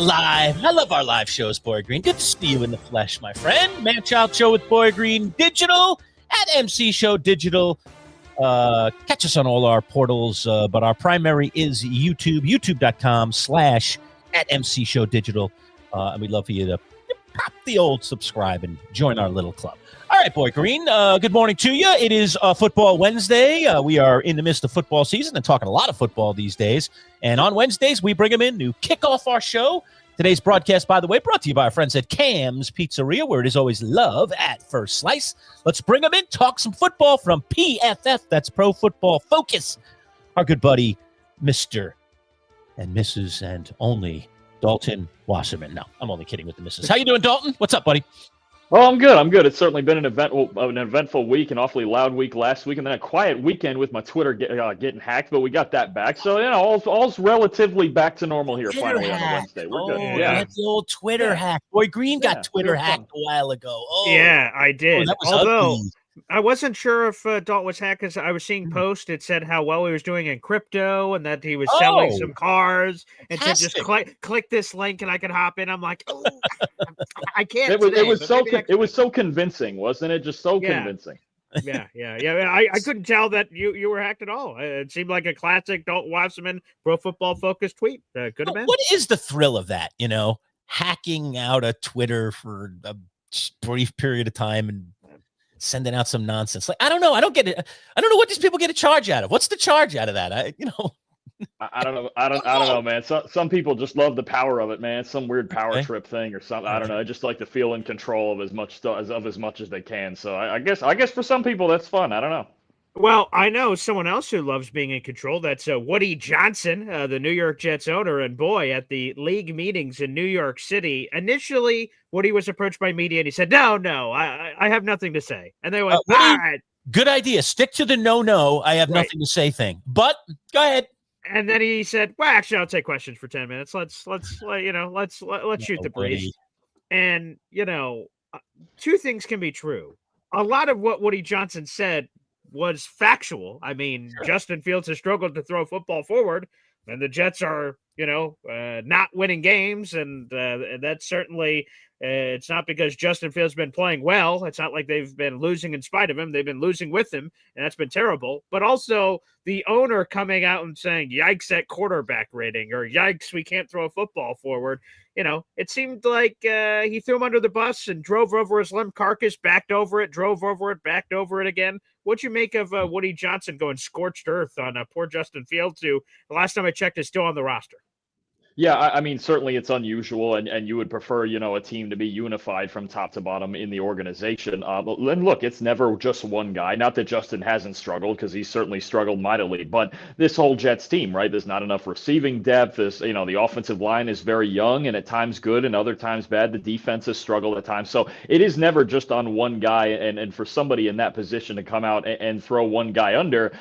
live. I love our live shows, Boy Green. Good to see you in the flesh, my friend. Manchild Show with Boy Green Digital at MC Show Digital. Catch us on all our portals, but our primary is YouTube, youtube.com/at MC Show Digital. And we'd love for you to pop the old subscribe and join our little club. All right, Boy Green, good morning to you. It is Football Wednesday. We are in the midst of football season and talking a lot of football these days. And on Wednesdays, we bring them in to kick off our show. Today's broadcast, by the way, brought to you by our friends at Cam's Pizzeria, where it is always love at first slice. Let's bring them in, talk some football from PFF. That's Pro Football Focus. Our good buddy, Mr. and Mrs. and only Dalton Wasserman. No, I'm only kidding with the missus. How you doing, Dalton? What's up, buddy? Oh, I'm good. I'm good. It's certainly been an eventful week, an awfully loud week last week, and then a quiet weekend with my Twitter getting hacked, but we got that back. So, all's relatively back to normal here finally on a Wednesday. We're good. Yeah. That's the old Twitter hack. Boy Green got Twitter hacked a while ago. Oh, yeah, I did. That was Although ugly. I wasn't sure if Dalton was hacked because I was seeing posts. It said how well he was doing in crypto and that he was selling some cars and said just click this link and I can hop in. I'm like, oh, I can't. It was so convincing, wasn't it? Just so convincing. Yeah. I couldn't tell that you were hacked at all. It seemed like a classic Dalton Wasserman Pro Football Focus tweet. Could have been. What is the thrill of that? Hacking out a Twitter for a brief period of time and sending out some nonsense. Like, I don't know. I don't get it. I don't know what these people get a charge out of. What's the charge out of that? I don't know. I don't know, man. Some people just love the power of it, man. Some weird power trip thing or something. I don't know. I just like to feel in control of as much stuff as much as they can. So I guess for some people that's fun. I don't know. Well, I know someone else who loves being in control. That's Woody Johnson, the New York Jets owner. And boy, at the league meetings in New York City, initially Woody was approached by media and he said, no, I have nothing to say. And they went, all right. Good idea. Stick to the no, I have nothing to say thing. But go ahead. And then he said, well, actually, I'll take questions for 10 minutes. Let's shoot the breeze. And, two things can be true. A lot of what Woody Johnson said was factual. I mean, Justin Fields has struggled to throw football forward, and the Jets are, not winning games. And that's certainly, it's not because Justin Fields has been playing well. It's not like they've been losing in spite of him. They've been losing with him, and that's been terrible. But also the owner coming out and saying, yikes, that quarterback rating, or yikes, we can't throw a football forward. It seemed like he threw him under the bus and drove over his limp carcass, backed over it, drove over it, backed over it again. What'd you make of Woody Johnson going scorched earth on poor Justin Fields, who the last time I checked is still on the roster? Yeah, I mean, certainly it's unusual, and you would prefer, a team to be unified from top to bottom in the organization. And look, it's never just one guy. Not that Justin hasn't struggled, because he's certainly struggled mightily. But this whole Jets team, right? There's not enough receiving depth. The offensive line is very young, and at times good, and other times bad. The defense has struggled at times. So it is never just on one guy. And for somebody in that position to come out and throw one guy under,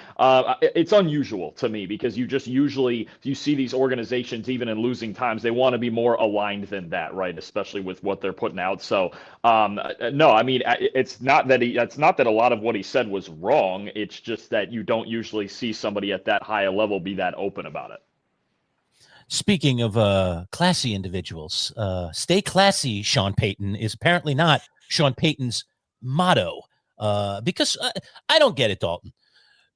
it's unusual to me, because you see these organizations, even in losing times, they want to be more aligned than that, right? Especially with what they're putting out. So, no, I mean, it's not that a lot of what he said was wrong. It's just that you don't usually see somebody at that high a level be that open about it. Speaking of classy individuals, stay classy, Sean Payton, is apparently not Sean Payton's motto, because I don't get it, Dalton.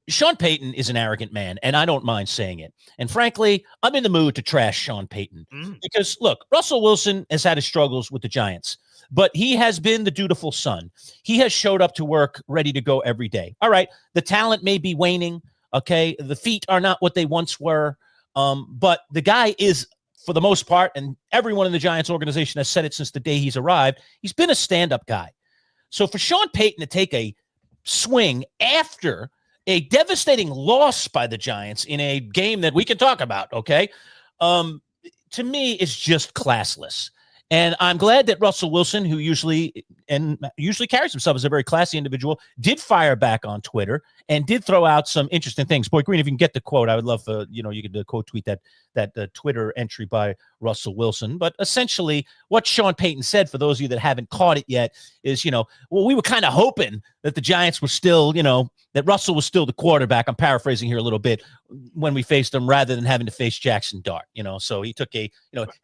Sean Payton is an arrogant man, and I don't mind saying it. And frankly, I'm in the mood to trash Sean Payton because, look, Russell Wilson has had his struggles with the Giants, but he has been the dutiful son. He has showed up to work ready to go every day. All right, the talent may be waning, okay? The feet are not what they once were, but the guy is, for the most part, and everyone in the Giants organization has said it since the day he's arrived, he's been a stand-up guy. So for Sean Payton to take a swing after a devastating loss by the Giants in a game that we can talk about, okay, to me is just classless. And I'm glad that Russell Wilson, who usually carries himself as a very classy individual, did fire back on Twitter and did throw out some interesting things. Boy Green, if you can get the quote, I would love for, you could quote tweet that Twitter entry by Russell Wilson. But essentially what Sean Payton said, for those of you that haven't caught it yet, is, we were kind of hoping that the Giants were still, that Russell was still the quarterback. I'm paraphrasing here a little bit, when we faced them, rather than having to face Jackson Dart, so he took a,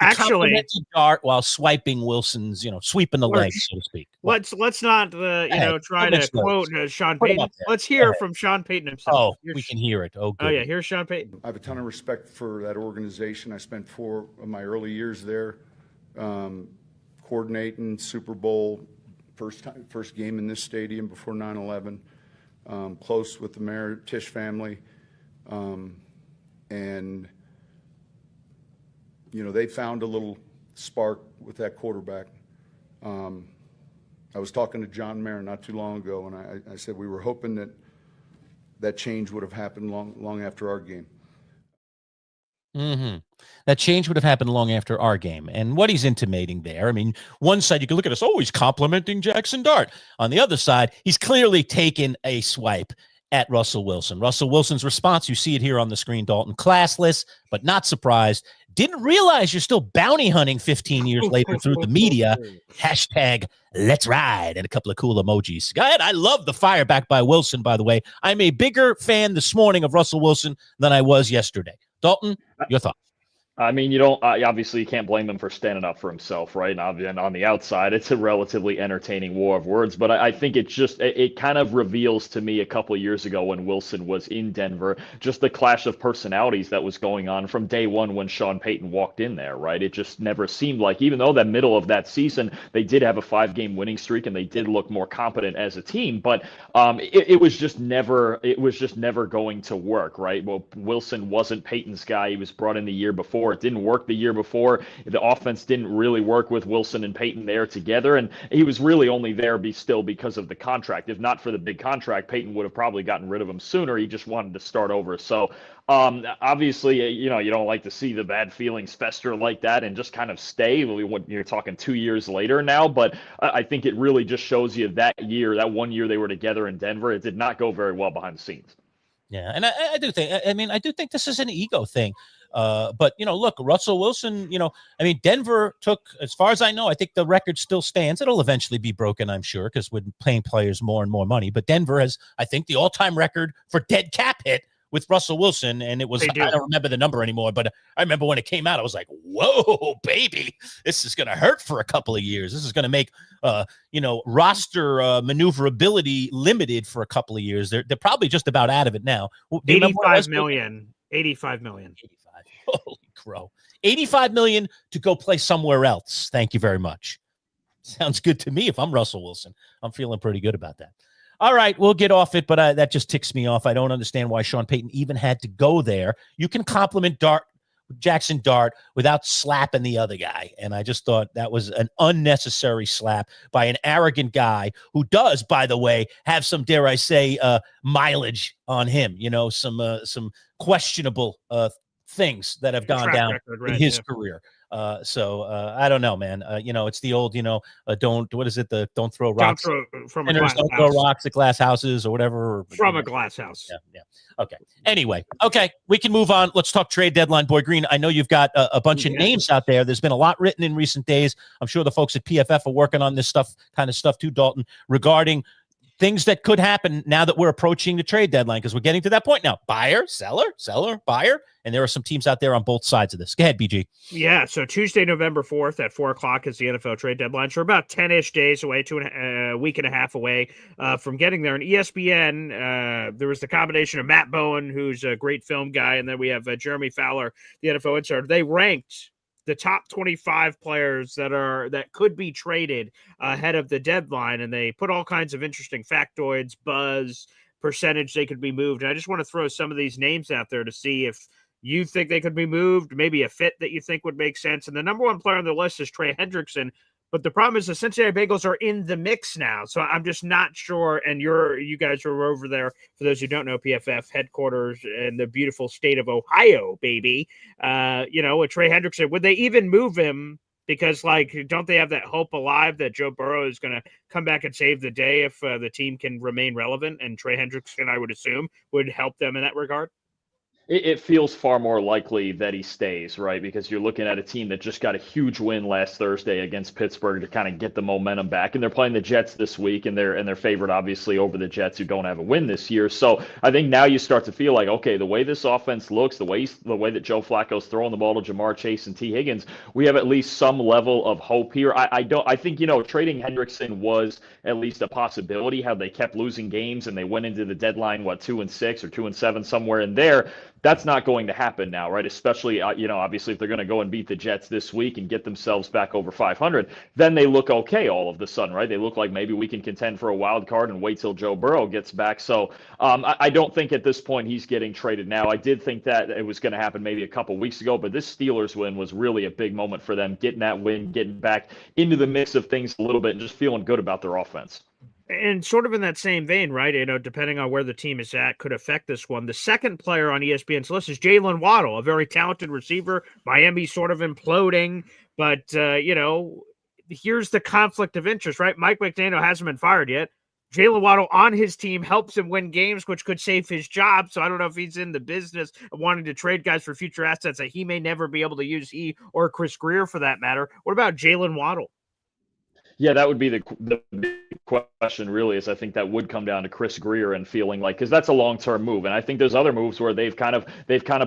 actually Dart while swiping Wilson's, sweeping the legs, so to speak. Let's not, try to quote Sean Payton. Let's hear from Sean Payton himself. Oh, we can hear it. Oh, good. Oh yeah, here's Sean Payton. I have a ton of respect for that organization. I spent 4 of my early years there, coordinating Super Bowl, first game in this stadium before 9/11. Close with the mayor, Tisch family, and they found a little spark with that quarterback. I was talking to John Mayer not too long ago, and I said we were hoping that change would have happened long after our game. Mm-hmm. That change would have happened long after our game. And what he's intimating there, I mean, one side you can look at us, he's complimenting Jackson Dart. On the other side, he's clearly taken a swipe at Russell Wilson. Russell Wilson's response, you see it here on the screen, Dalton: classless, but not surprised. Didn't realize you're still bounty hunting 15 years later through the media. Hashtag let's ride, and a couple of cool emojis. Go ahead. I love the fire back by Wilson, by the way. I'm a bigger fan this morning of Russell Wilson than I was yesterday. Dalton, your thoughts? I mean, obviously you can't blame him for standing up for himself, right? And on the outside, it's a relatively entertaining war of words, but I think it kind of reveals to me a couple of years ago when Wilson was in Denver, just the clash of personalities that was going on from day one when Sean Payton walked in there, right? It just never seemed like, even though that middle of that season, they did have a 5-game winning streak and they did look more competent as a team, but it was just never going to work, right? Well, Wilson wasn't Payton's guy. He was brought in the year before. It didn't work the year before. The offense didn't really work with Wilson and Payton there together, and he was really only there still because of the contract. If not for the big contract, Payton would have probably gotten rid of him sooner. He just wanted to start over. So obviously, you don't like to see the bad feelings fester like that and just kind of stay. You're talking 2 years later now, but I think it really just shows you that 1 year they were together in Denver, it did not go very well behind the scenes. Yeah, and I do think this is an ego thing. But, look, Russell Wilson, Denver took, as far as I know, I think the record still stands. It'll eventually be broken, I'm sure, because we're paying players more and more money. But Denver has, I think, the all-time record for dead cap hit with Russell Wilson. And it was, I don't remember the number anymore, but I remember when it came out, I was like, whoa, baby, this is going to hurt for a couple of years. This is going to make, roster maneuverability limited for a couple of years. They're probably just about out of it now. 85 million. 85 million. Holy crow. 85 million to go play somewhere else. Thank you very much. Sounds good to me. If I'm Russell Wilson, I'm feeling pretty good about that. All right, we'll get off it, but that just ticks me off. I don't understand why Sean Payton even had to go there. You can compliment Jackson Dart without slapping the other guy. And I just thought that was an unnecessary slap by an arrogant guy who does, by the way, have some, dare I say, mileage on him, some questionable things that have gone down in his career. So I don't know, man. It's the old, don't throw rocks. Don't throw rocks at glass houses or whatever. From a glass house. Yeah. Okay. Anyway. Okay. We can move on. Let's talk trade deadline. Boy Green, I know you've got a bunch of names out there. There's been a lot written in recent days. I'm sure the folks at PFF are working on this kind of stuff too, Dalton, regarding things that could happen now that we're approaching the trade deadline, because we're getting to that point now. Buyer, seller, buyer. And there are some teams out there on both sides of this. Go ahead, BG. Yeah, so Tuesday, November 4th at 4 o'clock is the NFL trade deadline. So we're about 10-ish days away, a week and a half away from getting there. And ESPN, there was the combination of Matt Bowen, who's a great film guy, and then we have Jeremy Fowler, the NFL insider. They ranked the top 25 players that could be traded ahead of the deadline, and they put all kinds of interesting factoids, buzz, percentage they could be moved. And I just want to throw some of these names out there to see if you think they could be moved, maybe a fit that you think would make sense. And the number one player on the list is Trey Hendrickson. But the problem is the Cincinnati Bengals are in the mix now. So I'm just not sure. And you guys are over there, for those who don't know, PFF headquarters in the beautiful state of Ohio, baby. With Trey Hendrickson, would they even move him? Because, don't they have that hope alive that Joe Burrow is going to come back and save the day if the team can remain relevant? And Trey Hendrickson, I would assume, would help them in that regard. It feels far more likely that he stays, right? Because you're looking at a team that just got a huge win last Thursday against Pittsburgh to kind of get the momentum back, and they're playing the Jets this week, and they're favored obviously over the Jets, who don't have a win this year. So I think now you start to feel like, okay, the way this offense looks, the way that Joe Flacco's throwing the ball to Jamar Chase and T Higgins, we have at least some level of hope here. I think trading Hendrickson was at least a possibility. How they kept losing games and they went into the deadline 2-6 or 2-7 somewhere in there. That's not going to happen now, right? Especially, obviously, if they're going to go and beat the Jets this week and get themselves back over 500, then they look okay all of the sudden, right? They look like maybe we can contend for a wild card and wait till Joe Burrow gets back. So I don't think at this point he's getting traded now. I did think that it was going to happen maybe a couple weeks ago, but this Steelers win was really a big moment for them, getting that win, getting back into the mix of things a little bit, and just feeling good about their offense. And sort of in that same vein, right? Depending on where the team is at, could affect this one. The second player on ESPN's list is Jalen Waddle, a very talented receiver. Miami's sort of imploding, but here's the conflict of interest, right? Mike McDaniel hasn't been fired yet. Jalen Waddle on his team helps him win games, which could save his job. So I don't know if he's in the business of wanting to trade guys for future assets that he may never be able to use, he or Chris Greer for that matter. What about Jalen Waddle? Yeah, that would be the big question, really, is I think that would come down to Chris Greer and feeling like, because that's a long-term move. And I think there's other moves where they've kind of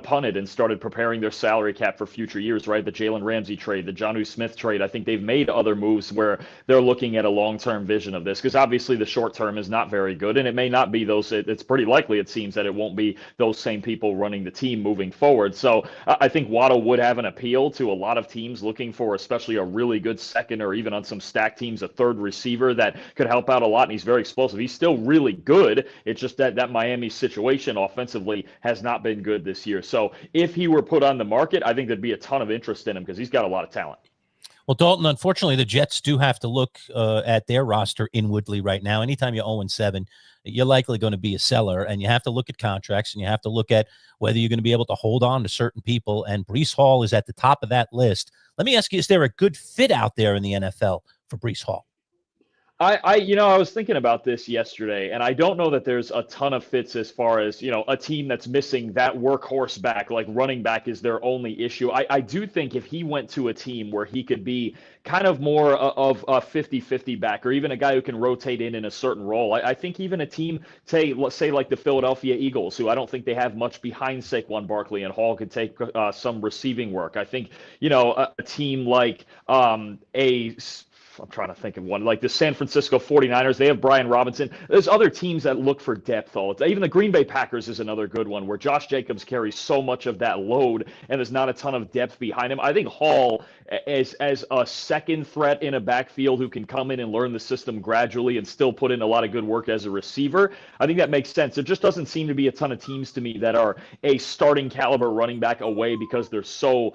punted and started preparing their salary cap for future years, right? The Jalen Ramsey trade, the Jonnu Smith trade. I think they've made other moves where they're looking at a long-term vision of this, because obviously the short term is not very good, and it may not be those. It's pretty likely, it seems, that it won't be those same people running the team moving forward. So I think Waddle would have an appeal to a lot of teams looking for, especially a really good second, or even on some stacked teams, a third receiver that could help out a lot, and he's very explosive. He's still really good. It's just that Miami situation offensively has not been good this year. So if he were put on the market, I think there'd be a ton of interest in him because he's got a lot of talent. Well, Dalton, unfortunately, the Jets do have to look at their roster inwardly right now. Anytime you're 0-7, you're likely going to be a seller, and you have to look at contracts, and you have to look at whether you're going to be able to hold on to certain people, and Breece Hall is at the top of that list. Let me ask you, is there a good fit out there in the NFL for Breece Hall? I was thinking about this yesterday, and I don't know that there's a ton of fits as far as, a team that's missing that workhorse back, like running back is their only issue. I do think if he went to a team where he could be kind of more of a 50-50 back, or even a guy who can rotate in a certain role, I think even a team, let's say like the Philadelphia Eagles, who I don't think they have much behind Saquon Barkley, and Hall could take some receiving work. I think, a team like I'm trying to think of one, like the San Francisco 49ers. They have Brian Robinson. There's other teams that look for depth all the time. Even the Green Bay Packers is another good one, where Josh Jacobs carries so much of that load, and there's not a ton of depth behind him. I think Hall, as a second threat in a backfield who can come in and learn the system gradually and still put in a lot of good work as a receiver, I think that makes sense. There just doesn't seem to be a ton of teams to me that are a starting caliber running back away because they're so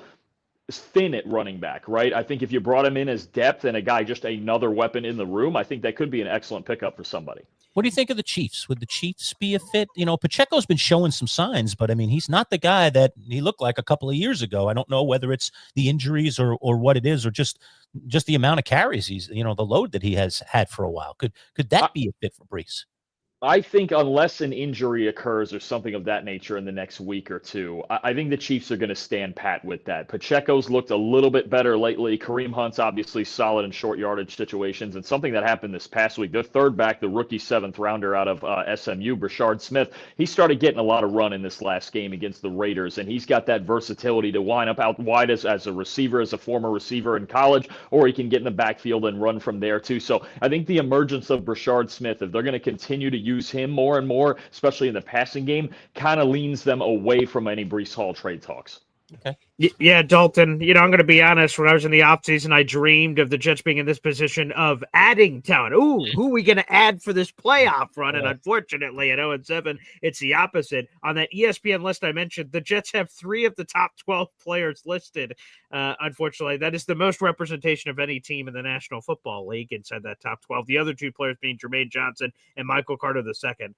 thin at running back, right? I think if you brought him in as depth and a guy, just another weapon in the room, I think that could be an excellent pickup for somebody. What do you think of the Chiefs? Would the Chiefs be a fit? Pacheco's been showing some signs, but I mean, he's not the guy that he looked like a couple of years ago. I don't know whether it's the injuries or what it is, or just the amount of carries he's, the load that he has had for a while. Could that be a fit for Breece? I think unless an injury occurs or something of that nature in the next week or two, I think the Chiefs are going to stand pat with that. Pacheco's looked a little bit better lately. Kareem Hunt's obviously solid in short yardage situations. And something that happened this past week, their third back, the rookie seventh rounder out of SMU, Brashard Smith, he started getting a lot of run in this last game against the Raiders. And he's got that versatility to line up out wide as a receiver, as a former receiver in college, or he can get in the backfield and run from there too. So I think the emergence of Brashard Smith, if they're going to continue to use him more and more, especially in the passing game, kind of leans them away from any Breece Hall trade talks. Okay. Yeah, Dalton, I'm going to be honest. When I was in the offseason, I dreamed of the Jets being in this position of adding talent. Ooh, who are we going to add for this playoff run? And unfortunately, at 0-7, it's the opposite. On that ESPN list I mentioned, the Jets have 3 of the top 12 players listed. Unfortunately, that is the most representation of any team in the National Football League inside that top 12. The other 2 players being Jermaine Johnson and Michael Carter II.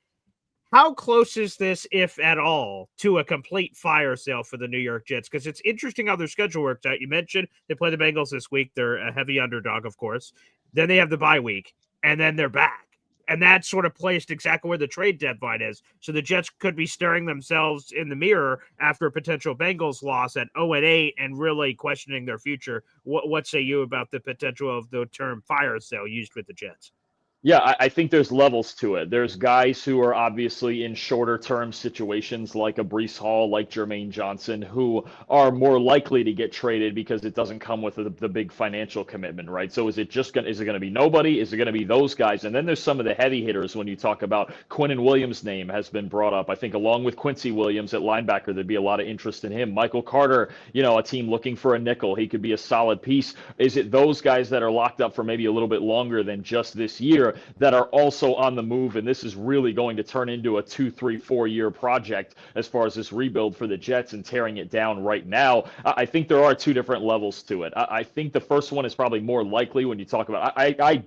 How close is this, if at all, to a complete fire sale for the New York Jets? Because it's interesting how their schedule works out. You mentioned they play the Bengals this week. They're a heavy underdog, of course. Then they have the bye week, and then they're back. And that sort of placed exactly where the trade deadline is. So the Jets could be staring themselves in the mirror after a potential Bengals loss at 0-8 and really questioning their future. What say you about the potential of the term fire sale used with the Jets? Yeah, I think there's levels to it. There's guys who are obviously in shorter term situations like a Breece Hall, like Jermaine Johnson, who are more likely to get traded because it doesn't come with the big financial commitment, right? So is it going to be nobody? Is it going to be those guys? And then there's some of the heavy hitters when you talk about Quinnen Williams' name has been brought up. I think along with Quincy Williams at linebacker, there'd be a lot of interest in him. Michael Carter, a team looking for a nickel. He could be a solid piece. Is it those guys that are locked up for maybe a little bit longer than just this year that are also on the move, and this is really going to turn into a 2, 3, 4-year project as far as this rebuild for the Jets and tearing it down right now? I think there are two different levels to it. I think the first one is probably more likely when you talk about, I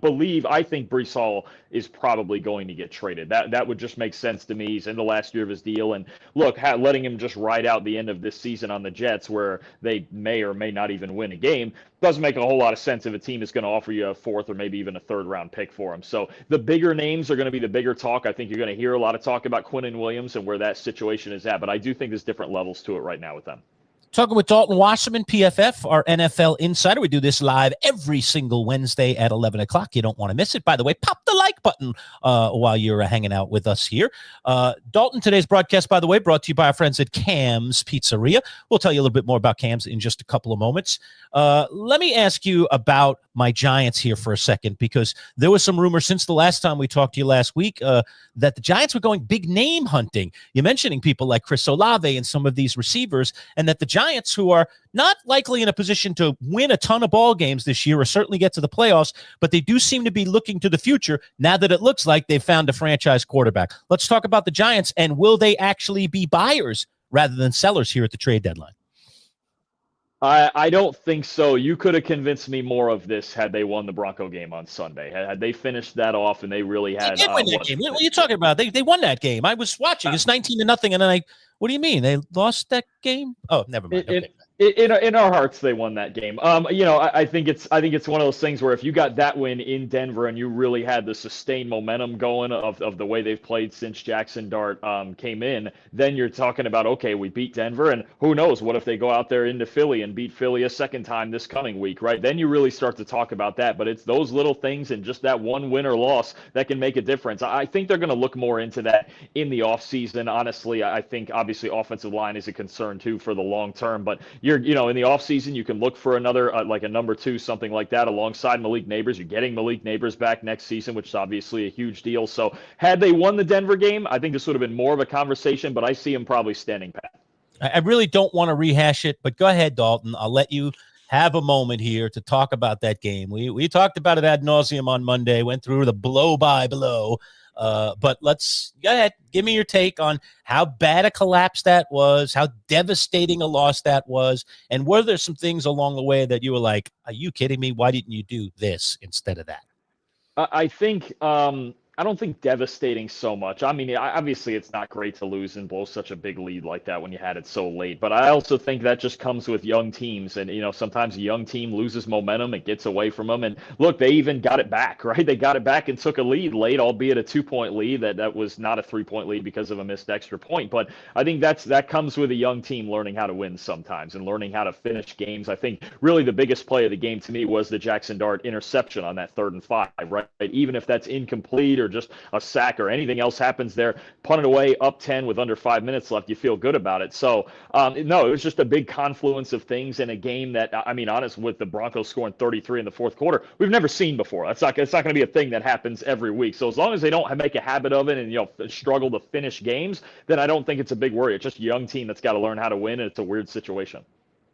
think Breece Hall is probably going to get traded. That would just make sense to me. He's in the last year of his deal, and look, letting him just ride out the end of this season on the Jets where they may or may not even win a game doesn't make a whole lot of sense if a team is going to offer you a fourth or maybe even a third-round pick for him. So the bigger names are going to be the bigger talk. I think you're going to hear a lot of talk about Quinnen Williams and where that situation is at, but I do think there's different levels to it right now with them. Talking with Dalton Wasserman, PFF, our NFL insider. We do this live every single Wednesday at 11 o'clock. You don't want to miss it. By the way, pop the like button while you're hanging out with us here. Dalton, today's broadcast, by the way, brought to you by our friends at Cam's Pizzeria. We'll tell you a little bit more about Cam's in just a couple of moments. Let me ask you about my Giants here for a second, because there was some rumor since the last time we talked to you last week that the Giants were going big name hunting. You're mentioning people like Chris Olave and some of these receivers, and that the Giants, who are not likely in a position to win a ton of ball games this year or certainly get to the playoffs, but they do seem to be looking to the future now that it looks like they've found a franchise quarterback. Let's talk about the Giants, and will they actually be buyers rather than sellers here at the trade deadline? I don't think so. You could have convinced me more of this had they won the Bronco game on Sunday. Had they finished that off and they really had. They did win that game. What are you talking about? They won that game. I was watching. It's 19-0, and then what do you mean? They lost that game? Oh, never mind. Okay. In our hearts, they won that game. I think it's one of those things where if you got that win in Denver and you really had the sustained momentum going of the way they've played since Jackson Dart came in, then you're talking about, okay, we beat Denver, and who knows, what if they go out there into Philly and beat Philly a second time this coming week, right? Then you really start to talk about that. But it's those little things and just that one win or loss that can make a difference. I think they're going to look more into that in the offseason. Honestly, I think obviously offensive line is a concern too for the long term, but in the offseason, you can look for another, like a number 2, something like that, alongside Malik Neighbors. You're getting Malik Neighbors back next season, which is obviously a huge deal. So had they won the Denver game, I think this would have been more of a conversation, but I see them probably standing pat. I really don't want to rehash it, but go ahead, Dalton. I'll let you have a moment here to talk about that game. We talked about it ad nauseum on Monday, went through the blow-by-blow. But let's go ahead. Give me your take on how bad a collapse that was, how devastating a loss that was, and were there some things along the way that you were like, are you kidding me? Why didn't you do this instead of that? I think I don't think devastating so much. I mean, obviously it's not great to lose and blow such a big lead like that when you had it so late. But I also think that just comes with young teams. And, sometimes a young team loses momentum. It gets away from them. And look, they even got it back, right? They got it back and took a lead late, albeit a 2-point lead. That was not a 3-point lead because of a missed extra point. But I think that comes with a young team learning how to win sometimes and learning how to finish games. I think really the biggest play of the game to me was the Jackson Dart interception on that 3rd and 5, right? Even if that's incomplete or just a sack or anything else happens there, punt it away up 10 with under 5 minutes left, you feel good about it. So no, it was just a big confluence of things in a game that, honest, with the Broncos scoring 33 in the 4th quarter, we've never seen before. It's not going to be a thing that happens every week. So as long as they don't make a habit of it and struggle to finish games, then I don't think it's a big worry. It's just a young team that's got to learn how to win, and it's a weird situation.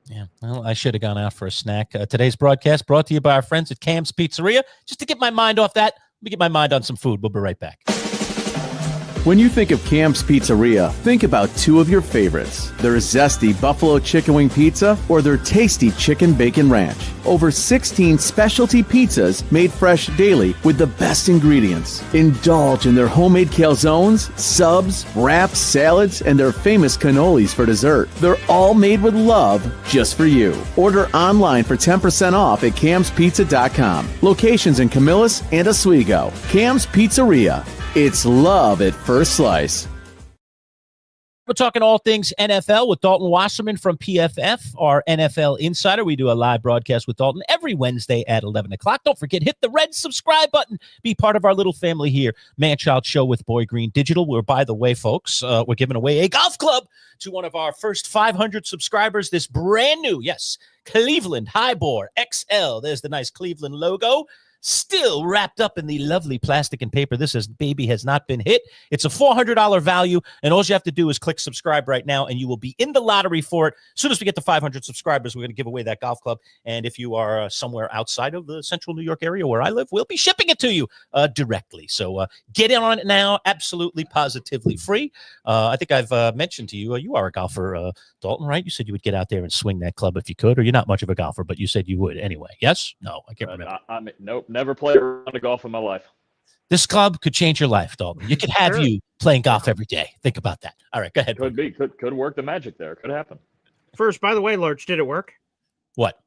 Yeah, well, I should have gone out for a snack. Today's broadcast brought to you by our friends at Cam's Pizzeria. Just to get my mind off that, let me get my mind on some food. We'll be right back. When you think of Cam's Pizzeria, think about two of your favorites, their zesty buffalo chicken wing pizza, or their tasty chicken bacon ranch. Over 16 specialty pizzas made fresh daily with the best ingredients. Indulge in their homemade calzones, subs, wraps, salads, and their famous cannolis for dessert. They're all made with love just for you. Order online for 10% off at camspizza.com. Locations in Camillus and Oswego. Cam's Pizzeria. It's love at first slice. We're talking all things NFL with Dalton Wasserman from PFF, our NFL insider. We do a live broadcast with Dalton every Wednesday at 11 o'clock. Don't forget, hit the red subscribe button. Be part of our little family here. Manchild Show with Boy Green Digital. We're, by the way, folks, we're giving away a golf club to one of our first 500 subscribers. This brand new, yes, Cleveland Highbore XL. There's the nice Cleveland logo. Still wrapped up in the lovely plastic and paper. This baby has not been hit. It's a $400 value, and all you have to do is click subscribe right now, and you will be in the lottery for it. As soon as we get to 500 subscribers, we're going to give away that golf club. And if you are somewhere outside of the central New York area where I live, we'll be shipping it to you directly. So get in on it now. Absolutely, positively free. I think I've mentioned to you, you are a golfer, Dalton, right? You said you would get out there and swing that club if you could, or you're not much of a golfer, but you said you would anyway. Yes? No, I can't remember. Nope. Never played a round of golf in my life. This club could change your life, Dalton. You could have you playing golf every day. Think about that. All right, go ahead. Could work the magic there. Could happen. First, by the way, Lerch, did it work? What?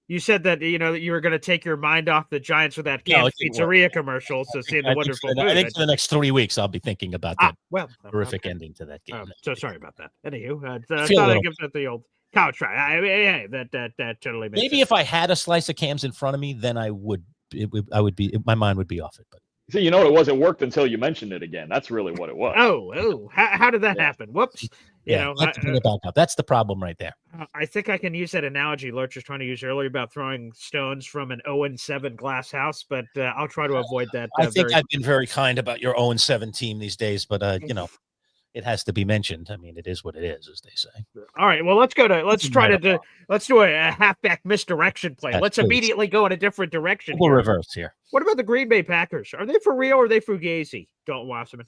You said that that you were going to take your mind off the Giants with that Cam's Pizzeria commercial, so seeing the wonderful food. I think for the next 3 weeks, I'll be thinking about that horrific ending to that game. So sorry about that. Anywho, I thought I'd give that the old couch try. That totally makes maybe sense. if I had a slice of Cam's in front of me, then I would my mind would be off it. But see, you know what it was? It worked until you mentioned it again. That's really what it was. How did that happen? Whoops. That's the problem right there. I think I can use that analogy Lerch was trying to use earlier about throwing stones from an 0-7 glass house, but I'll try to avoid that. I think I've been very kind about your 0-7 team these days, but it has to be mentioned. I mean, it is what it is, as they say. All right. Well, let's do a halfback misdirection play. Let's immediately go in a different direction. We'll reverse here. What about the Green Bay Packers? Are they for real or are they fugazi? Dalton Wasserman.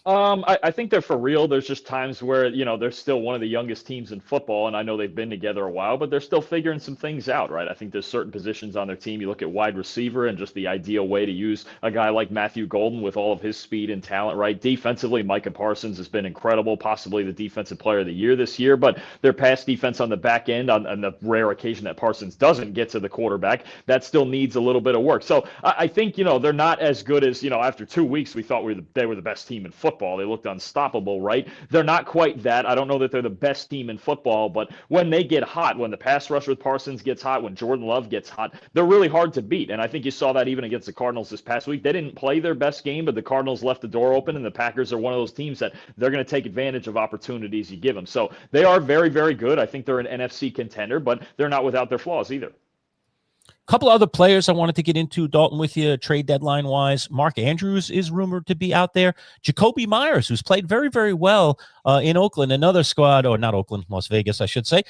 I think they're for real. There's just times where, they're still one of the youngest teams in football, and I know they've been together a while, but they're still figuring some things out, right? I think there's certain positions on their team. You look at wide receiver and just the ideal way to use a guy like Matthew Golden with all of his speed and talent, right? Defensively, Micah Parsons has been incredible, possibly the defensive player of the year this year, but their pass defense on the back end, on the rare occasion that Parsons doesn't get to the quarterback, that still needs a little bit of work. So I think, they're not as good as, after 2 weeks, we thought they were the best team in football. They looked unstoppable, right? They're not quite that. I don't know that they're the best team in football, but when they get hot, when the pass rush with Parsons gets hot, when Jordan Love gets hot, they're really hard to beat. And I think you saw that even against the Cardinals this past week. They didn't play their best game, but the Cardinals left the door open, and the Packers are one of those teams that they're going to take advantage of opportunities you give them. So they are very, very good. I think they're an NFC contender, but they're not without their flaws either. Couple other players I wanted to get into, Dalton, with you, trade deadline wise. Mark Andrews is rumored to be out there. Jacoby Myers, who's played very, very well in Oakland, another squad, or not Oakland, Las Vegas, I should say.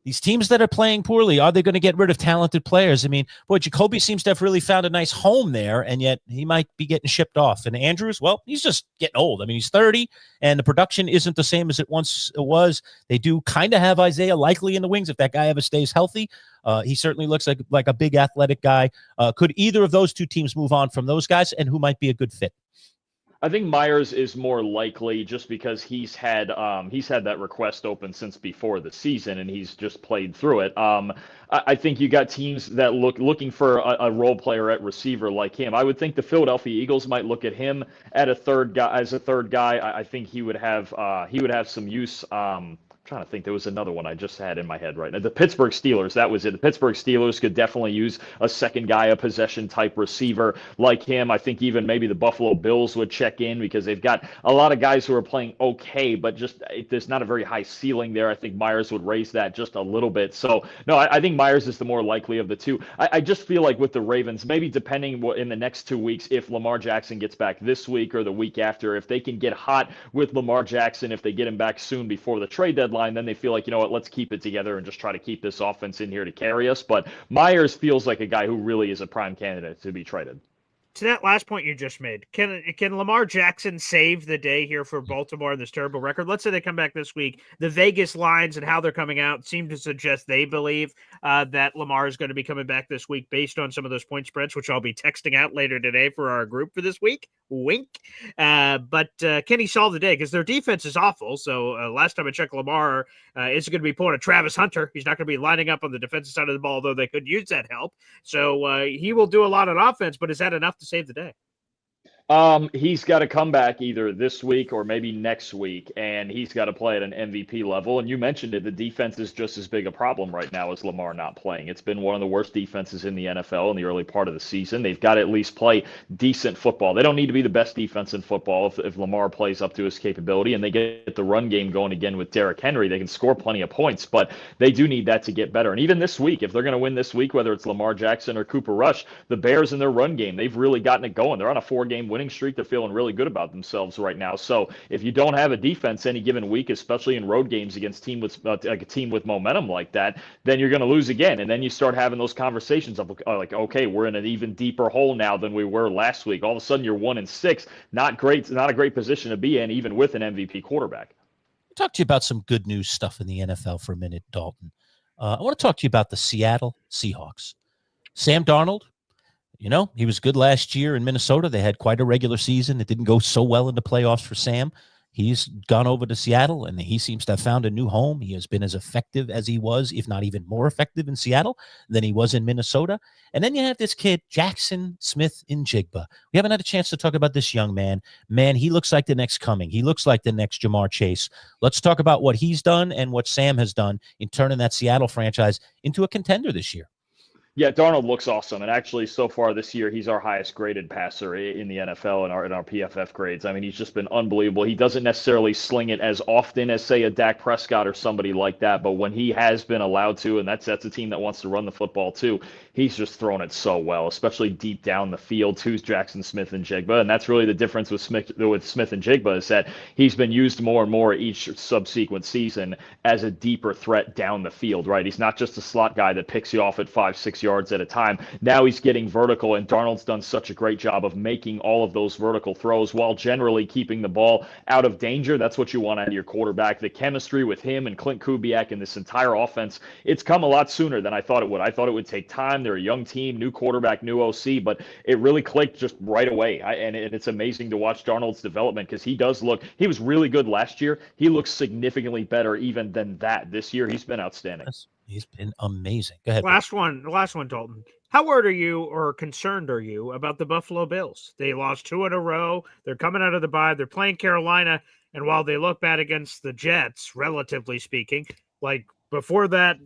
These teams that are playing poorly, are they going to get rid of talented players? I mean, boy, Jacoby seems to have really found a nice home there, and yet he might be getting shipped off. And Andrews, well, he's just getting old. I mean, he's 30, and the production isn't the same as it once was. They do kind of have Isaiah Likely in the wings if that guy ever stays healthy. He certainly looks like a big athletic guy. Could either of those two teams move on from those guys, and who might be a good fit? I think Myers is more likely just because he's had that request open since before the season, and he's just played through it. I think you got teams that looking for a role player at receiver like him. I would think the Philadelphia Eagles might look at him as a third guy. I think he would have some use. Trying to think, there was another one I just had in my head right now. The Pittsburgh Steelers, that was it. The Pittsburgh Steelers could definitely use a second guy, a possession type receiver like him. I think even maybe the Buffalo Bills would check in because they've got a lot of guys who are playing okay, but just there's not a very high ceiling there. I think Myers would raise that just a little bit. So no, I think Myers is the more likely of the two. I just feel like with the Ravens, maybe depending in the next 2 weeks, if Lamar Jackson gets back this week or the week after, if they can get hot with Lamar Jackson, if they get him back soon before the trade deadline, then they feel like, let's keep it together and just try to keep this offense in here to carry us. But Myers feels like a guy who really is a prime candidate to be traded. to that last point you just made, can Lamar Jackson save the day here for Baltimore in this terrible record? Let's say they come back this week. The Vegas lines and how they're coming out seem to suggest they believe that Lamar is going to be coming back this week based on some of those point spreads, which I'll be texting out later today for our group for this week. Wink. But can he solve the day? Because their defense is awful. So last time I checked, Lamar is going to be pulling a Travis Hunter. He's not going to be lining up on the defensive side of the ball, though they could use that help. So he will do a lot on offense, but is that enough to save the day? He's got to come back either this week or maybe next week, and he's got to play at an MVP level. And you mentioned it, the defense is just as big a problem right now as Lamar not playing. It's been one of the worst defenses in the NFL in the early part of the season. They've got to at least play decent football. They don't need to be the best defense in football if Lamar plays up to his capability and they get the run game going again with Derrick Henry. They can score plenty of points, but they do need that to get better. And even this week, if they're going to win this week, whether it's Lamar Jackson or Cooper Rush, the Bears in their run game, they've really gotten it going. They're on a 4-game winning streak. They're feeling really good about themselves right now. So if you don't have a defense any given week, especially in road games against a team with momentum like that, then you're going to lose again. And then you start having those conversations of like, okay, we're in an even deeper hole now than we were last week. All of a sudden you're 1-6. Not great. Not a great position to be in, even with an MVP quarterback. I'll talk to you about some good news stuff in the NFL for a minute, Dalton. I want to talk to you about the Seattle Seahawks. Sam Darnold, you know, he was good last year in Minnesota. They had quite a regular season. It didn't go so well in the playoffs for Sam. He's gone over to Seattle, and he seems to have found a new home. He has been as effective as he was, if not even more effective in Seattle than he was in Minnesota. And then you have this kid, Jackson Smith-Njigba. We haven't had a chance to talk about this young man. Man, he looks like the next coming. He looks like the next Jamar Chase. Let's talk about what he's done and what Sam has done in turning that Seattle franchise into a contender this year. Yeah, Darnold looks awesome. And actually, so far this year, he's our highest graded passer in the NFL in our PFF grades. I mean, he's just been unbelievable. He doesn't necessarily sling it as often as, say, a Dak Prescott or somebody like that. But when he has been allowed to, and that's a team that wants to run the football too, he's just thrown it so well, especially deep down the field to Jackson Smith-Njigba. And that's really the difference with Smith-Njigba is that he's been used more and more each subsequent season as a deeper threat down the field, right? He's not just a slot guy that picks you off at 5-6 yards at a time. Now he's getting vertical, and Darnold's done such a great job of making all of those vertical throws while generally keeping the ball out of danger. That's what you want out of your quarterback. The chemistry with him and Clint Kubiak and this entire offense, it's come a lot sooner than I thought it would. I thought it would take time. They're a young team, new quarterback, new OC, but it really clicked just right away. And it's amazing to watch Darnold's development because he was really good last year. He looks significantly better even than that this year. He's been outstanding. He's been amazing. Go ahead. Last one, Dalton. How worried are you or concerned are you about the Buffalo Bills? They lost 2 in a row. They're coming out of the bye. They're playing Carolina. And while they look bad against the Jets, relatively speaking, like before that